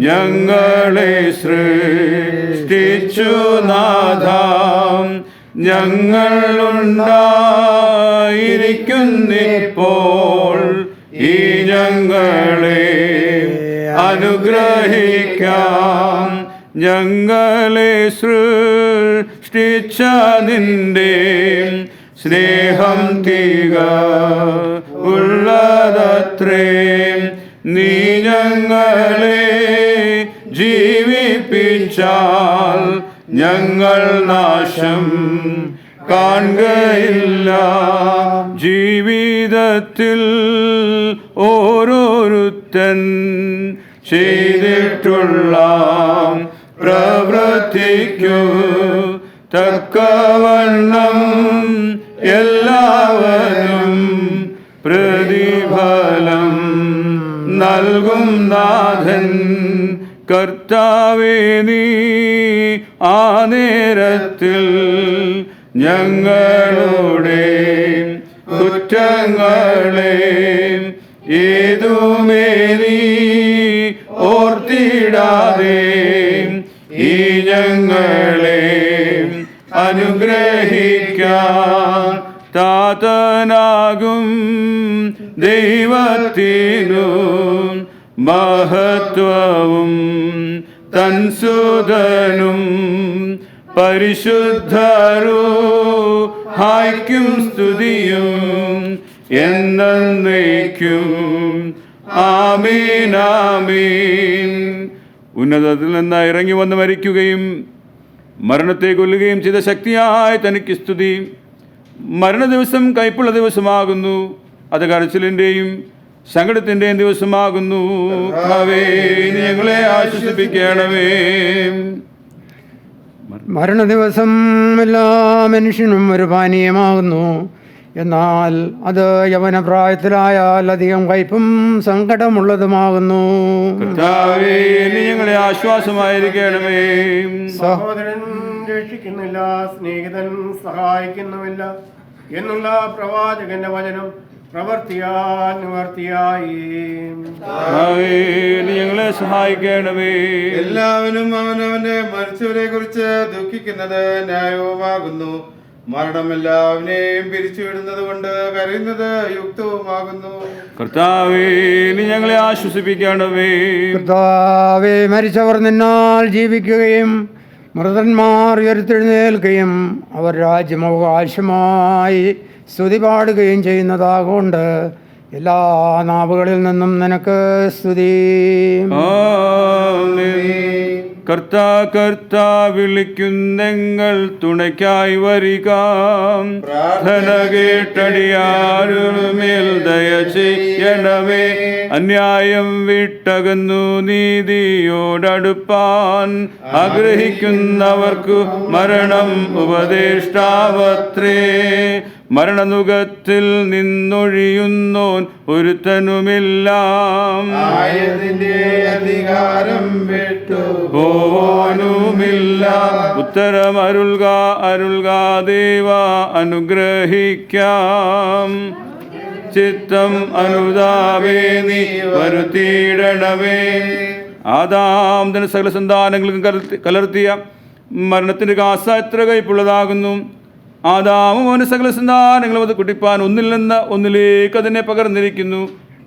Speaker 1: ഞങ്ങളെ സൃഷ്ടിച്ചു നാഥാം. ഞങ്ങളുണ്ടായിരിക്കുന്നിപ്പോൾ ഈ അനുഗ്രഹിക്കാം. ഞങ്ങളെ സൃഷ്ടിച്ച നിന്റെ സ്നേഹം തിക ഉള്ളതത്രേ. നീ ഞങ്ങളെ ജീവിപ്പിച്ചാൽ ഞങ്ങൾ നാശം കാണുകയില്ല. ജീവിതത്തിൽ ഓരോരുത്തൻ ചെയ്തിട്ടുള്ള പ്രവൃത്തിക്കു തക്കവണ്ണം എല്ലാവരും പ്രതിഫലം നൽകും നാഥൻ. കർത്താവേ, നീ ആ നേരത്തിൽ ഞങ്ങളുടെ കുറ്റങ്ങളെ ഏതുമേ നീ ഓർത്തിടാതെ ഈ ഞങ്ങളെ അനുഗ്രഹിക്കാൻ. താതനാകും ദൈവത്തിനു മഹത്വവും തൻ സുതനും പരിശുദ്ധരൂഹായ്ക്കും സ്തുതിയും എന്നേക്കും. ആമീൻ, ആമീൻ. ഉന്നതത്തിൽ നിന്ന് ഇറങ്ങി വന്ന് മരിക്കുകയും മരണത്തെ കൊല്ലുകയും ചെയ്ത ശക്തിയായ തനിക്ക് സ്തുതി. മരണദിവസം കയ്പുള്ള ദിവസമാകുന്നു, അത് കരച്ചിലിൻ്റെയും സങ്കടത്തിൻ്റെയും ദിവസമാകുന്നു. കർത്താവേ, നീ ഞങ്ങളെ ആശ്വസിപ്പിക്കണമേ.
Speaker 7: മരണദിവസം എല്ലാ മനുഷ്യനും ഒരു പാനീയമാകുന്നു. എന്നാൽ അത് യൗവനപ്രായത്തിലായാൽ അധികം കയ്പും സങ്കടമുള്ളതുമാകുന്നു.
Speaker 1: കർത്താവേ, നീ ഞങ്ങളെ ആശ്വാസമായിരിക്കണമേ.
Speaker 8: സഹോദരൻ രക്ഷിക്കുന്നില്ല, സ്നേഹിതൻ സഹായിക്കുന്നുമില്ല എന്നുള്ള പ്രവാചകന്റെ വചനം പ്രവർത്തിയാൽ നിവർത്തിയായി.
Speaker 1: നീ ഞങ്ങളെ സഹായിക്കണമേ.
Speaker 6: എല്ലാവരും അവനവന്റെ മരിച്ചവരെ കുറിച്ച് ദുഃഖിക്കുന്നത് ന്യായവുമാകുന്നു. മരണം എല്ലാവരെയും പിരിച്ചുവിടുന്നത് കൊണ്ട് കരയുന്നത് യുക്തവുമാകുന്നു.
Speaker 1: കർത്താവേ, നീ ഞങ്ങളെ ആശ്വസിപ്പിക്കണമേ.
Speaker 7: കർത്താവേ, മരിച്ചവർ നിന്നാൽ ജീവിക്കുകയും മൃതന്മാർ ഉയർത്തെഴുന്നേൽക്കുകയും അവർ രാജ്യമവകാശമായി സ്തുതി പാടുകയും ചെയ്യുന്നതാകൊണ്ട് എല്ലാ നാവുകളിൽ നിന്നും നിനക്ക് സ്തുതി.
Speaker 1: കർത്താ വിളിക്കുന്നങ്ങൾ തുണയ്ക്കായി വരിക. പ്രാർത്ഥന കേട്ടടിയാരുമേൽ ദയ ചെയ്യണമേ. അന്യായം വിട്ടകന്നു നീതിയോടടുപ്പാൻ ആഗ്രഹിക്കുന്നവർക്കു മരണം ഉപദേഷ്ടാവത്രേ. മരണനുഖത്തിൽ നിന്നൊഴിയുന്നോൻ ഒരുത്തനുമില്ല.
Speaker 6: അധികാരം വിട്ടു
Speaker 1: പോവാനുമില്ല. ഉത്തരം അരുൾക ദേവ, അനുഗ്രഹിക്കാം. ചിത്തം അനുതാപേ നീ വരുത്തിയിടണമേ. ആദാം തന്റെ സകല സന്താനങ്ങൾക്കും കലർത്തിയ മരണത്തിന്റെ കാസ എത്ര കയ്പുള്ളതാകുന്നു. ആദാമും അവന് സകല സന്താനങ്ങളും അത് കുടിപ്പാൻ ഒന്നിൽ നിന്ന് ഒന്നിലേക്ക് അതിനെ പകർന്നിരിക്കുന്നു.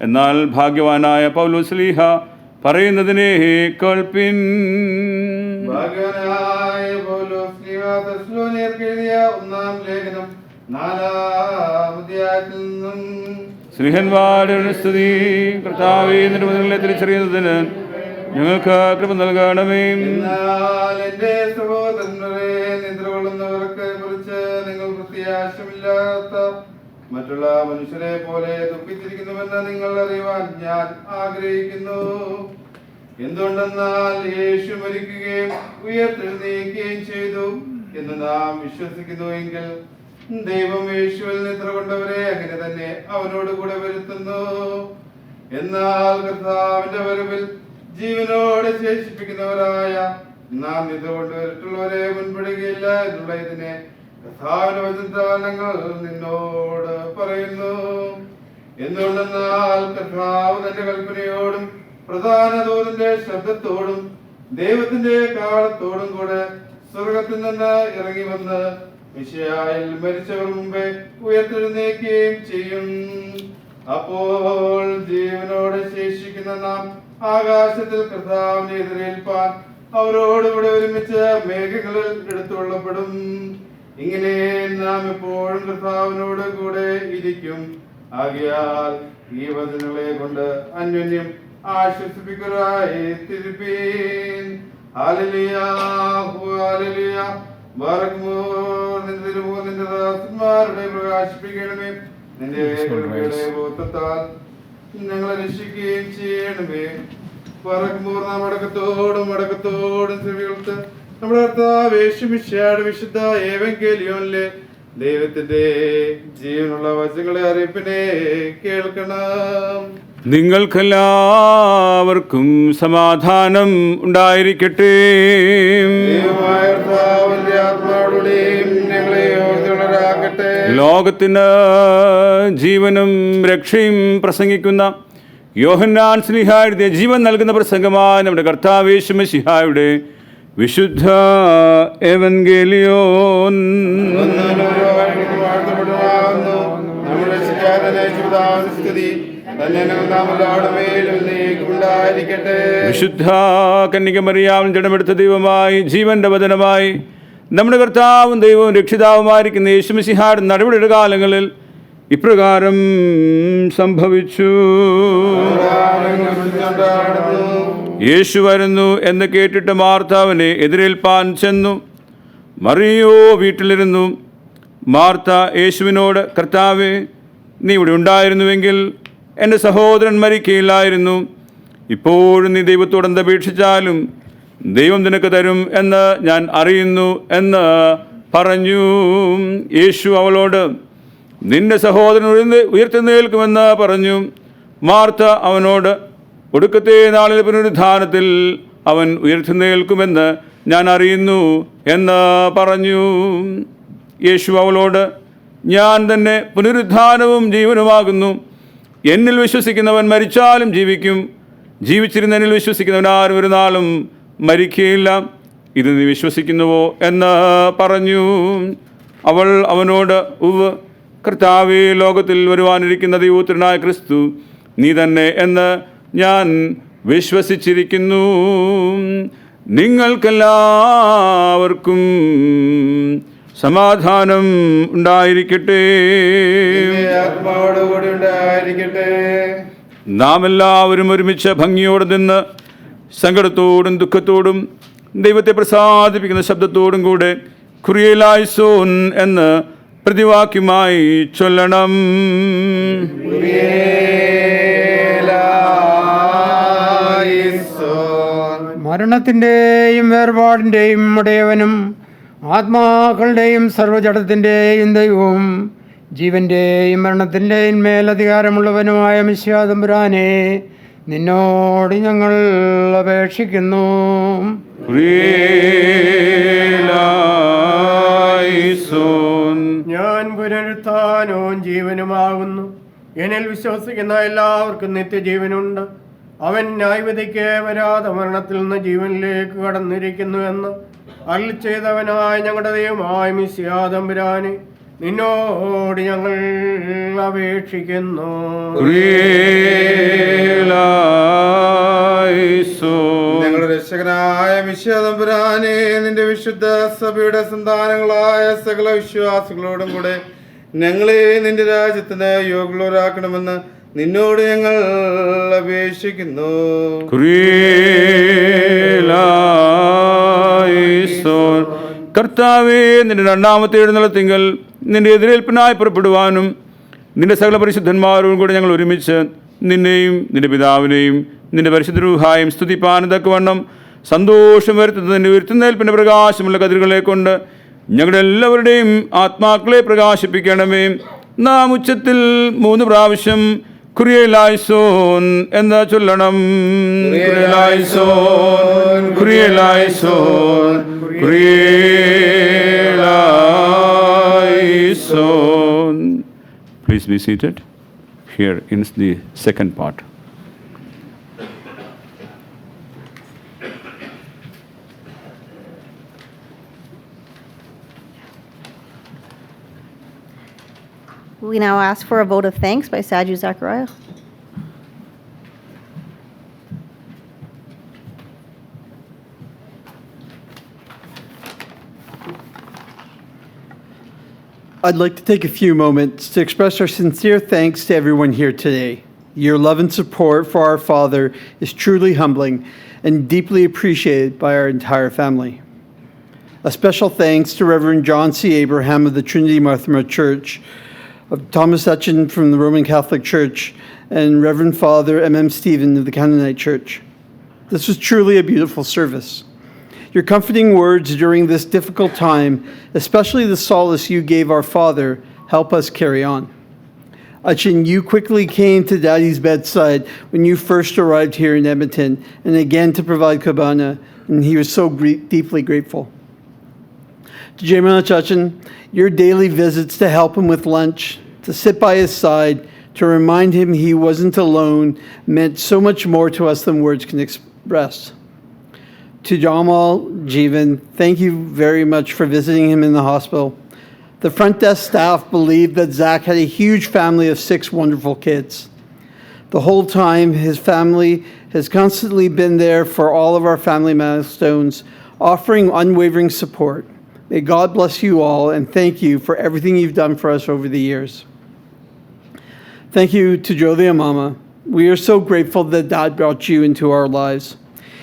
Speaker 1: എന്നാൽ ഭാഗ്യവാനായ പൗലോസ്ലീഹ പറയുന്നതിനെ കേൾപ്പിൻ.
Speaker 6: ഭാഗ്യവാനായ പൗലോസ്ലീഹ തെസ്സലോനിയർക്ക് എഴുതിയ 1-ാം ലേഖനം 4-ാം അധ്യായത്തിൽ നിന്നും.
Speaker 1: സ്നേഹന്മാരുടെ സ്തുതി. കർത്താവേ, നിന്റെ മുതലെ തിരിച്ചറിയുന്നതിന് ഞങ്ങൾക്ക് കൃപ നൽകണമേ.
Speaker 6: എന്നാൽ എന്റെ സഹോദരന്മാരെ, നിദ്ര കൊള്ളുന്നവർക്ക് കുറിച്ച് നിങ്ങൾ പ്രത്യാശമില്ലാത്ത മറ്റുള്ള മനുഷ്യരെ പോലെ ദുഃഖിച്ചിരിക്കുന്നുവെന്ന് നിങ്ങൾ അറിയുവാൻ ഞാൻ ആഗ്രഹിക്കുന്നു. എന്തുകൊണ്ടെന്നാൽ യേശു മരിക്കുകയും ഉയർത്തെഴുന്നേൽക്കുകയും ചെയ്തു എന്ന് നാം വിശ്വസിക്കുന്നുവെങ്കിൽ ദൈവം യേശുവിൽ നിദ്ര കൊണ്ടവരെ അങ്ങനെ തന്നെ അവനോട് കൂടെ വരുത്തുന്നു. എന്നാൽ കർത്താവിന്റെ വരവിൽ ജീവനോടെ ശേഷിപ്പിക്കുന്നവരായ നാം നിദ്ര കൊണ്ടുവരുത്തുള്ളവരെ മുൻപിടുകയില്ല എന്നുള്ള ഇതിനെ കർത്താവിന്റെ വചനങ്ങൾ നിന്നോട് പറയുന്നു. എന്തുകൊണ്ടെന്നാൽ കർത്താവ് തന്റെ കൽപ്പനയോടും പ്രധാന ദൂതന്റെ ശബ്ദത്തോടും ദൈവത്തിന്റെ കാലത്തോടും കൂടെ സ്വർഗത്തിൽ നിന്ന് ഇറങ്ങി വന്ന് മിശിഹായിൽ മരിച്ചവർ മുമ്പേ ഉയർത്തെഴുന്നേൽക്കുകയും ചെയ്യും. അപ്പോൾ ജീവനോടെ ശേഷിക്കുന്ന നാം ആകാശത്തിൽ കർത്താവിനെ എതിരേൽപ്പാൻ അവരോടുകൂടെ ഒരുമിച്ച് മേഘങ്ങളിൽ എടുത്തുകൊള്ളപ്പെടും. ഇങ്ങനെ നാം എപ്പോഴും കർത്താവിനോട് കൂടെ ഇരിക്കും. ആകയാൽ ഈ വചനങ്ങളെ കൊണ്ട് അന്യോന്യം ആശ്വസിപ്പിക്കുകയായി തിരുപ്പീൻ. Hallelujah, hallelujah. ബാറക്കുമോർ, നിന്റെ തിരുമുഖം നിന്റെ ദാസന്മാരുടെ പ്രകാശിപ്പിക്കണമേ. നിന്റെ കൃപയുടെ ബോധത്താൽ ഞങ്ങളെ രക്ഷിക്കുകയും ചെയ്യണമേ. പറക്കുമ്പോൾ നാം അടക്കത്തോടും ചെവികൾക്ക് നമ്മുടെ കർത്താവ് യേശുമിശിഹായുടെ വിശുദ്ധ ഏവങ്കേലിയോനിലെ ദൈവത്തിന്റെ ജീവനുള്ള വചനങ്ങളെ അറിയിപ്പിനെ കേൾക്കണം.
Speaker 1: നിങ്ങൾക്കെല്ലാവർക്കും സമാധാനം ഉണ്ടായിരിക്കട്ടെ.
Speaker 6: ദൈവമായ കർത്താവിന്റെ ആത്മാവുടെയും ഞങ്ങളെ ഓർത്തുള്ളവരാകട്ടെ.
Speaker 1: ലോകത്തിന് ജീവനും രക്ഷയും പ്രസംഗിക്കുന്ന യോഹന്നാൻ ശ്ലീഹാ എഴുതിയ ജീവൻ നൽകുന്ന പ്രസംഗമായ നമ്മുടെ കർത്താവ് യേശു മിശിഹായുടെ വിശുദ്ധ എവൻഗേലിയോൻ. വിശുദ്ധ കന്യക മറിയാമിൽ ജഡമെടുത്ത ദൈവമായി ജീവന്റെ വചനമായി നമ്മുടെ കർത്താവും ദൈവവും രക്ഷിതാവുമായിരിക്കുന്ന യേശു മിശിഹായുടെ നടപടിയുടെ കാലങ്ങളിൽ ഇപ്രകാരം സംഭവിച്ചു. യേശു വരുന്നു എന്ന് കേട്ടിട്ട് മാർത്ത അവനെ എതിരേൽപ്പാൻ ചെന്നു. മറിയോ വീട്ടിലിരുന്നു. മാർത്ത യേശുവിനോട്, കർത്താവേ, നീ ഇവിടെ ഉണ്ടായിരുന്നുവെങ്കിൽ എൻ്റെ സഹോദരൻ മരിക്കയില്ലായിരുന്നു. ഇപ്പോഴും നീ ദൈവത്തോട് എന്തപേക്ഷിച്ചാലും ദൈവം നിനക്ക് തരും എന്ന് ഞാൻ അറിയുന്നു എന്ന് പറഞ്ഞു. യേശു അവളോട്, നിന്റെ സഹോദരൻ ഉയർത്തെഴുന്നേൽക്കുമെന്ന് പറഞ്ഞു. മാർത്ത അവനോട്, ഒടുക്കത്തെ നാളിലെ പുനരുത്ഥാനത്തിൽ അവൻ ഉയർത്തെഴുന്നേൽക്കുമെന്ന് ഞാൻ അറിയുന്നു എന്ന് പറഞ്ഞു. യേശു അവളോട്, ഞാൻ തന്നെ പുനരുത്ഥാനവും ജീവനുമാകുന്നു. എന്നിൽ വിശ്വസിക്കുന്നവൻ മരിച്ചാലും ജീവിക്കും. ജീവിച്ചിരുന്ന എന്നിൽ വിശ്വസിക്കുന്നവൻ ആരും ഒരു നാളും മരിക്കുകയില്ല. ഇത് നീ വിശ്വസിക്കുന്നുവോ എന്ന് പറഞ്ഞു. അവൾ അവനോട്, ഉവ്വ് കർത്താവേ, ലോകത്തിൽ വരുവാനിരിക്കുന്ന ദൈവപുത്രനായ ക്രിസ്തു നീ തന്നെ എന്ന് ഞാൻ വിശ്വസിച്ചിരിക്കുന്നു. നിങ്ങൾക്കെല്ലാവർക്കും സമാധാനം ഉണ്ടായിരിക്കട്ടെ.
Speaker 6: ആത്മാവോടുകൂടി ഉണ്ടായിരിക്കട്ടെ.
Speaker 1: നാം എല്ലാവരും ഒരുമിച്ച് ഭംഗിയോടെ നിന്ന് സങ്കടത്തോടും ദുഃഖത്തോടും ദൈവത്തെ പ്രസാദിപ്പിക്കുന്ന ശബ്ദത്തോടും കൂടെ കുറിയലായിസോൻ എന്ന് പ്രതിവാക്യമായി ചൊല്ലണം.
Speaker 7: മരണത്തിൻ്റെയും വേർപാടിൻ്റെയും ഉടയവനും ആത്മാക്കളുടെയും സർവ്വജടത്തിൻ്റെയും ദൈവവും ജീവൻ്റെയും മരണത്തിൻ്റെയും മേലധികാരമുള്ളവനുമായ മിശിഹാ തമ്പുരാനെ, നിന്നോട് ഞങ്ങൾ അപേക്ഷിക്കുന്നു.
Speaker 8: ഞാൻ പുനരുത്ഥാനവും ജീവനുമാകുന്നു. എന്നിൽ വിശ്വസിക്കുന്ന എല്ലാവർക്കും നിത്യജീവനുണ്ട്. അവൻ ന്യായവിധിക്ക് വരാതെ മരണത്തിൽ നിന്ന് ജീവനിലേക്ക് കടന്നിരിക്കുന്നു എന്ന് അരുളി ചെയ്തവനായ ഞങ്ങളുടെ ദൈവമായ മിശിഹാ തമ്പുരാനെ, നിന്നോട് ഞങ്ങൾ അപേക്ഷിക്കുന്നു.
Speaker 6: ഞങ്ങളുടെ രക്ഷകനായ മിശിഹാ തമ്പുരാനെ, നിന്റെ വിശുദ്ധ സഭയുടെ സന്താനങ്ങളായ സകല വിശ്വാസികളോടും കൂടെ ഞങ്ങളെ നിന്റെ രാജ്യത്തിന് യോഗ്യരാക്കണമെന്ന് നിന്നോട് ഞങ്ങൾ അപേക്ഷിക്കുന്നു.
Speaker 1: കർത്താവേ, നിന്റെ രണ്ടാമത്തെ എഴുന്നള്ളത്തിങ്കൽ നിന്റെ എതിരേൽപ്പിനായി പുറപ്പെടുവാനും നിന്റെ സകല പരിശുദ്ധന്മാരോടും കൂടെ ഞങ്ങൾ ഒരുമിച്ച് നിന്നെയും നിന്റെ പിതാവിനെയും നിന്റെ പരിശുദ്ധ റൂഹായും സ്തുതിപ്പാനും തക്കവണ്ണം സന്തോഷം വരുത്തുന്നത് നിന്റെ ഉയർത്തുന്നേൽപ്പിൻ്റെ പ്രകാശമുള്ള കതിരുകളെ കൊണ്ട് ഞങ്ങളുടെ എല്ലാവരുടെയും ആത്മാക്കളെ പ്രകാശിപ്പിക്കണമേ. നാം ഉച്ചത്തിൽ 3 പ്രാവശ്യം കുറിയലായിസോൻ എന്ന് ചൊല്ലണം. കുറിയലായിസോൻ, കുറിയലായിസോൻ, കുറിയലായിസോൻ. Please be seated. Here in the second part.
Speaker 2: We now ask for a vote of thanks by Saju Zachariah.
Speaker 12: I'd like to take a few moments to express our sincere thanks to everyone here today. Your love and support for our father is truly humbling and deeply appreciated by our entire family. A special thanks to Reverend John C. Abraham of the Trinity Martha Church, of Thomas Hutchin from the Roman Catholic Church, and Reverend Father M.M. Stephen of the Canaanite Church. This was truly a beautiful service. Your comforting words during this difficult time, especially the solace you gave our father, help us carry on. Hutchin, you quickly came to Daddy's bedside when you first arrived here in Edmonton, and again to provide Cabana, and he was so deeply grateful. To Jamin Hutchin, your daily visits to help him with lunch, to sit by his side, to remind him he wasn't alone, meant so much more to us than words can express. To Jamal Jeevan, thank you very much for visiting him in the hospital. The front desk staff believed that Zach had a huge family of 6 wonderful kids. The whole time, his family has constantly been there for all of our family milestones, offering unwavering support. May God bless you all, and thank you for everything you've done for us over the years. Thank you to Joe and Mama. We are so grateful that Dad brought you into our lives.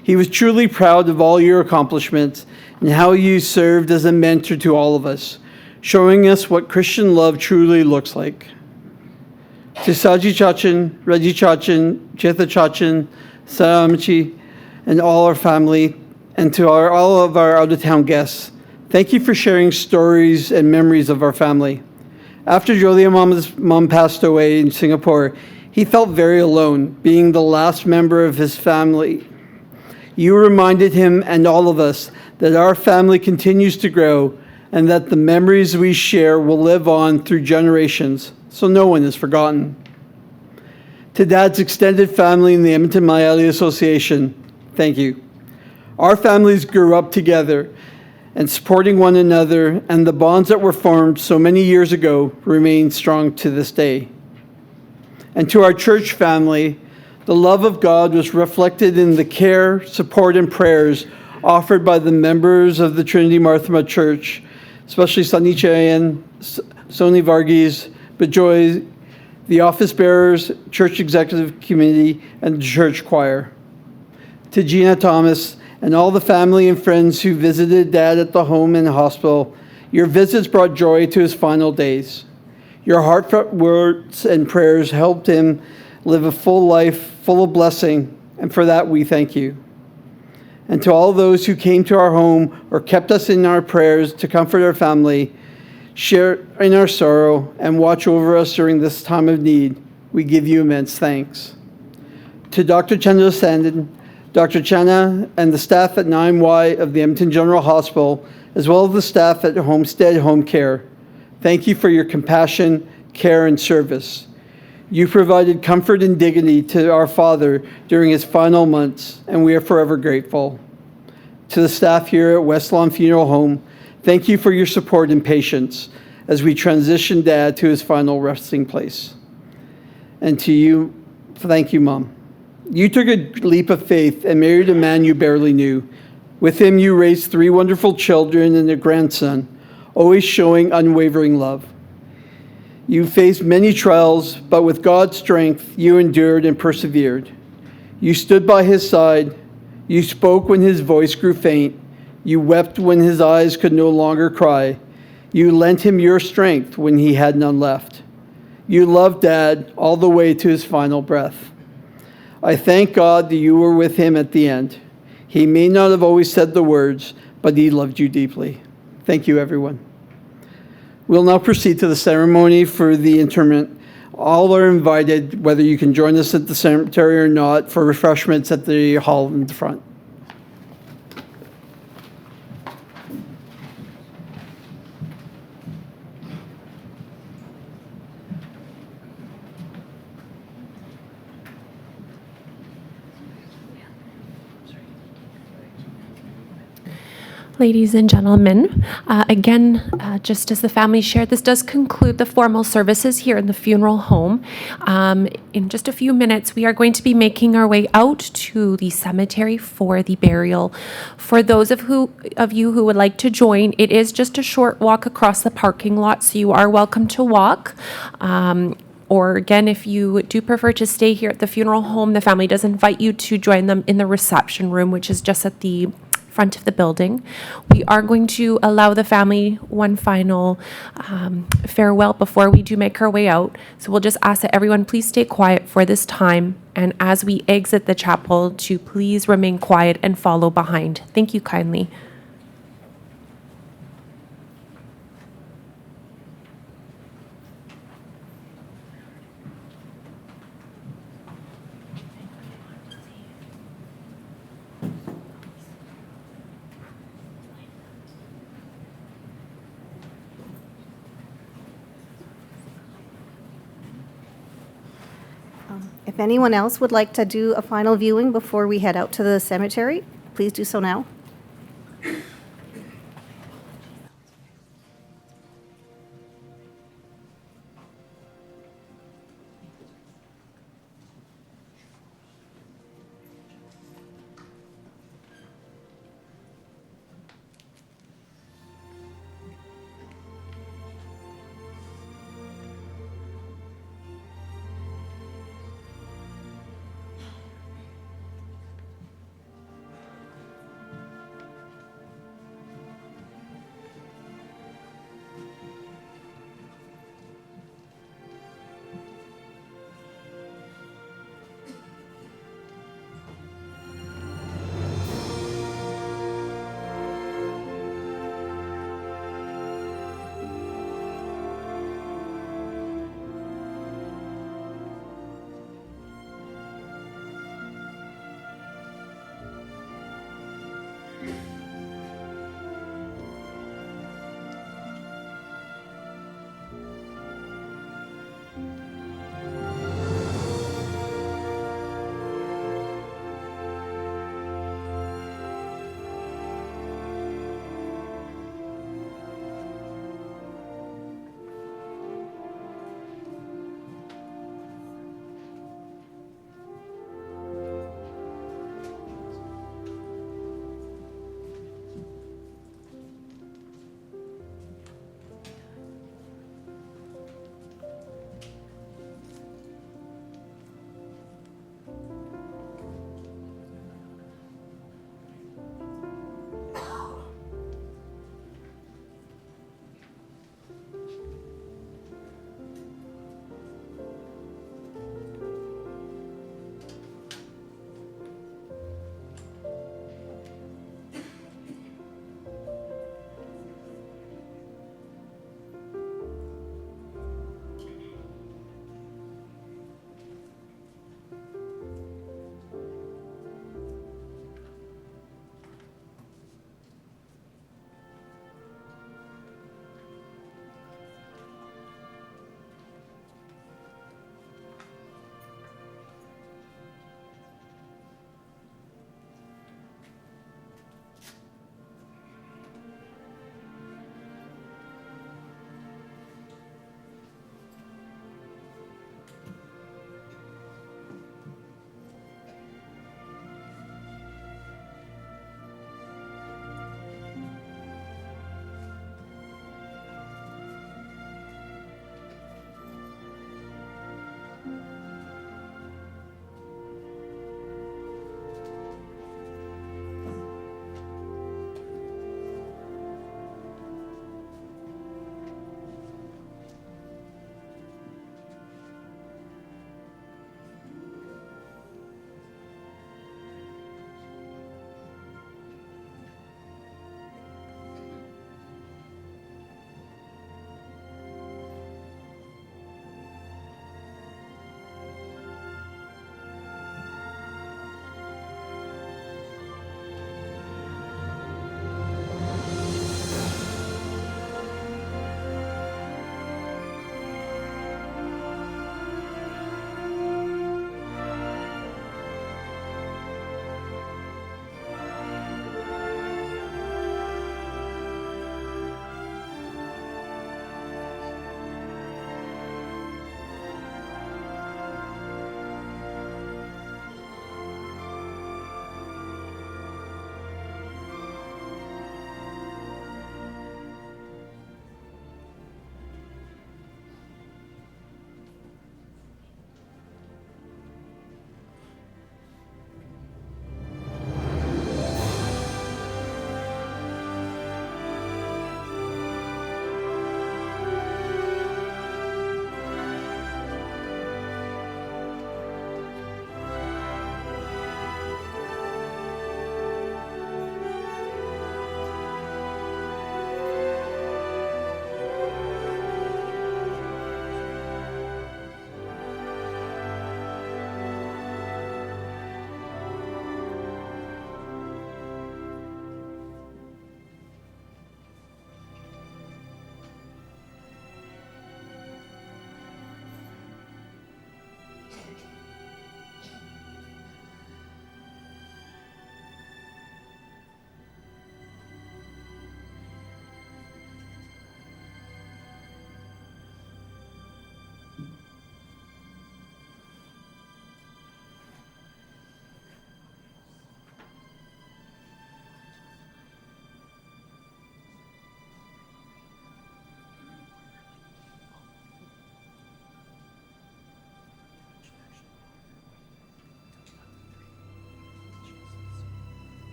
Speaker 12: He was truly proud of all your accomplishments and how you served as a mentor to all of us, showing us what Christian love truly looks like. To Saji Chachin, Reggie Chachin, Chetha Chachin, Saramachi, and all our family, and to all of our out-of-town guests, thank you for sharing stories and memories of our family. After Jolie Mama's mom passed away in Singapore, he felt very alone, being the last member of his family. You reminded him and all of us that our family continues to grow and that the memories we share will live on through generations, so no one is forgotten. To Dad's extended family in the Edmonton Malayali Association, thank you. Our families grew up together and supporting one another, and the bonds that were formed so many years ago remain strong to this day. And to our church family, the love of God was reflected in the care, support, and prayers offered by the members of the Trinity Martha Church, especially Sunny Chayan, Sony Varghese, Bejoy, the office bearers, church executive committee, and the church choir. To Gina Thomas and all the family and friends who visited Dad at the home and hospital, your visits brought joy to his final days. Your heartfelt words and prayers helped him live a full life full of blessing, and for that we thank you. And to all those who came to our home or kept us in our prayers to comfort our family, share in our sorrow, and watch over us during this time of need, we give you immense thanks. To Dr. Chandra Sandin, Dr. Channa, and the staff at 9Y of the Edmonton General Hospital, as well as the staff at Homestead Home Care, thank you for your compassion, care, and service. You provided comfort and dignity to our father during his final months, and we are forever grateful. To the staff here at West Lawn Funeral Home, thank you for your support and patience as we transition Dad to his final resting place. And to you, thank you, Mom. You took a leap of faith and married a man you barely knew. With him, you raised 3 wonderful children and a grandson, always showing unwavering love. You faced many trials, but with God's strength, you endured and persevered. You stood by his side. You spoke when his voice grew faint. You wept when his eyes could no longer cry. You lent him your strength when he had none left. You loved Dad all the way to his final breath. I thank God that you were with him at the end. He may not have always said the words, but he loved you deeply. Thank you, everyone. We'll now proceed to the ceremony for the interment. All are invited, whether you can join us at the cemetery or not, for refreshments at the hall in the front.
Speaker 13: Ladies and gentlemen, just as the family shared, this does conclude the formal services here in the funeral home. In just a few minutes, we are going to be making our way out to the cemetery for the burial. For those of you who would like to join, it is just a short walk across the parking lot, so you are welcome to walk. Or again, if you do prefer to stay here at the funeral home, the family does invite you to join them in the reception room, which is just at the front of the building. We are going to allow the family one final farewell before we do make our way out. So we'll just ask that everyone please stay quiet for this time, and as we exit the chapel, to please remain quiet and follow behind. Thank you kindly.
Speaker 2: If anyone else would like to do a final viewing before we head out to the cemetery, please do so now.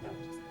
Speaker 13: Just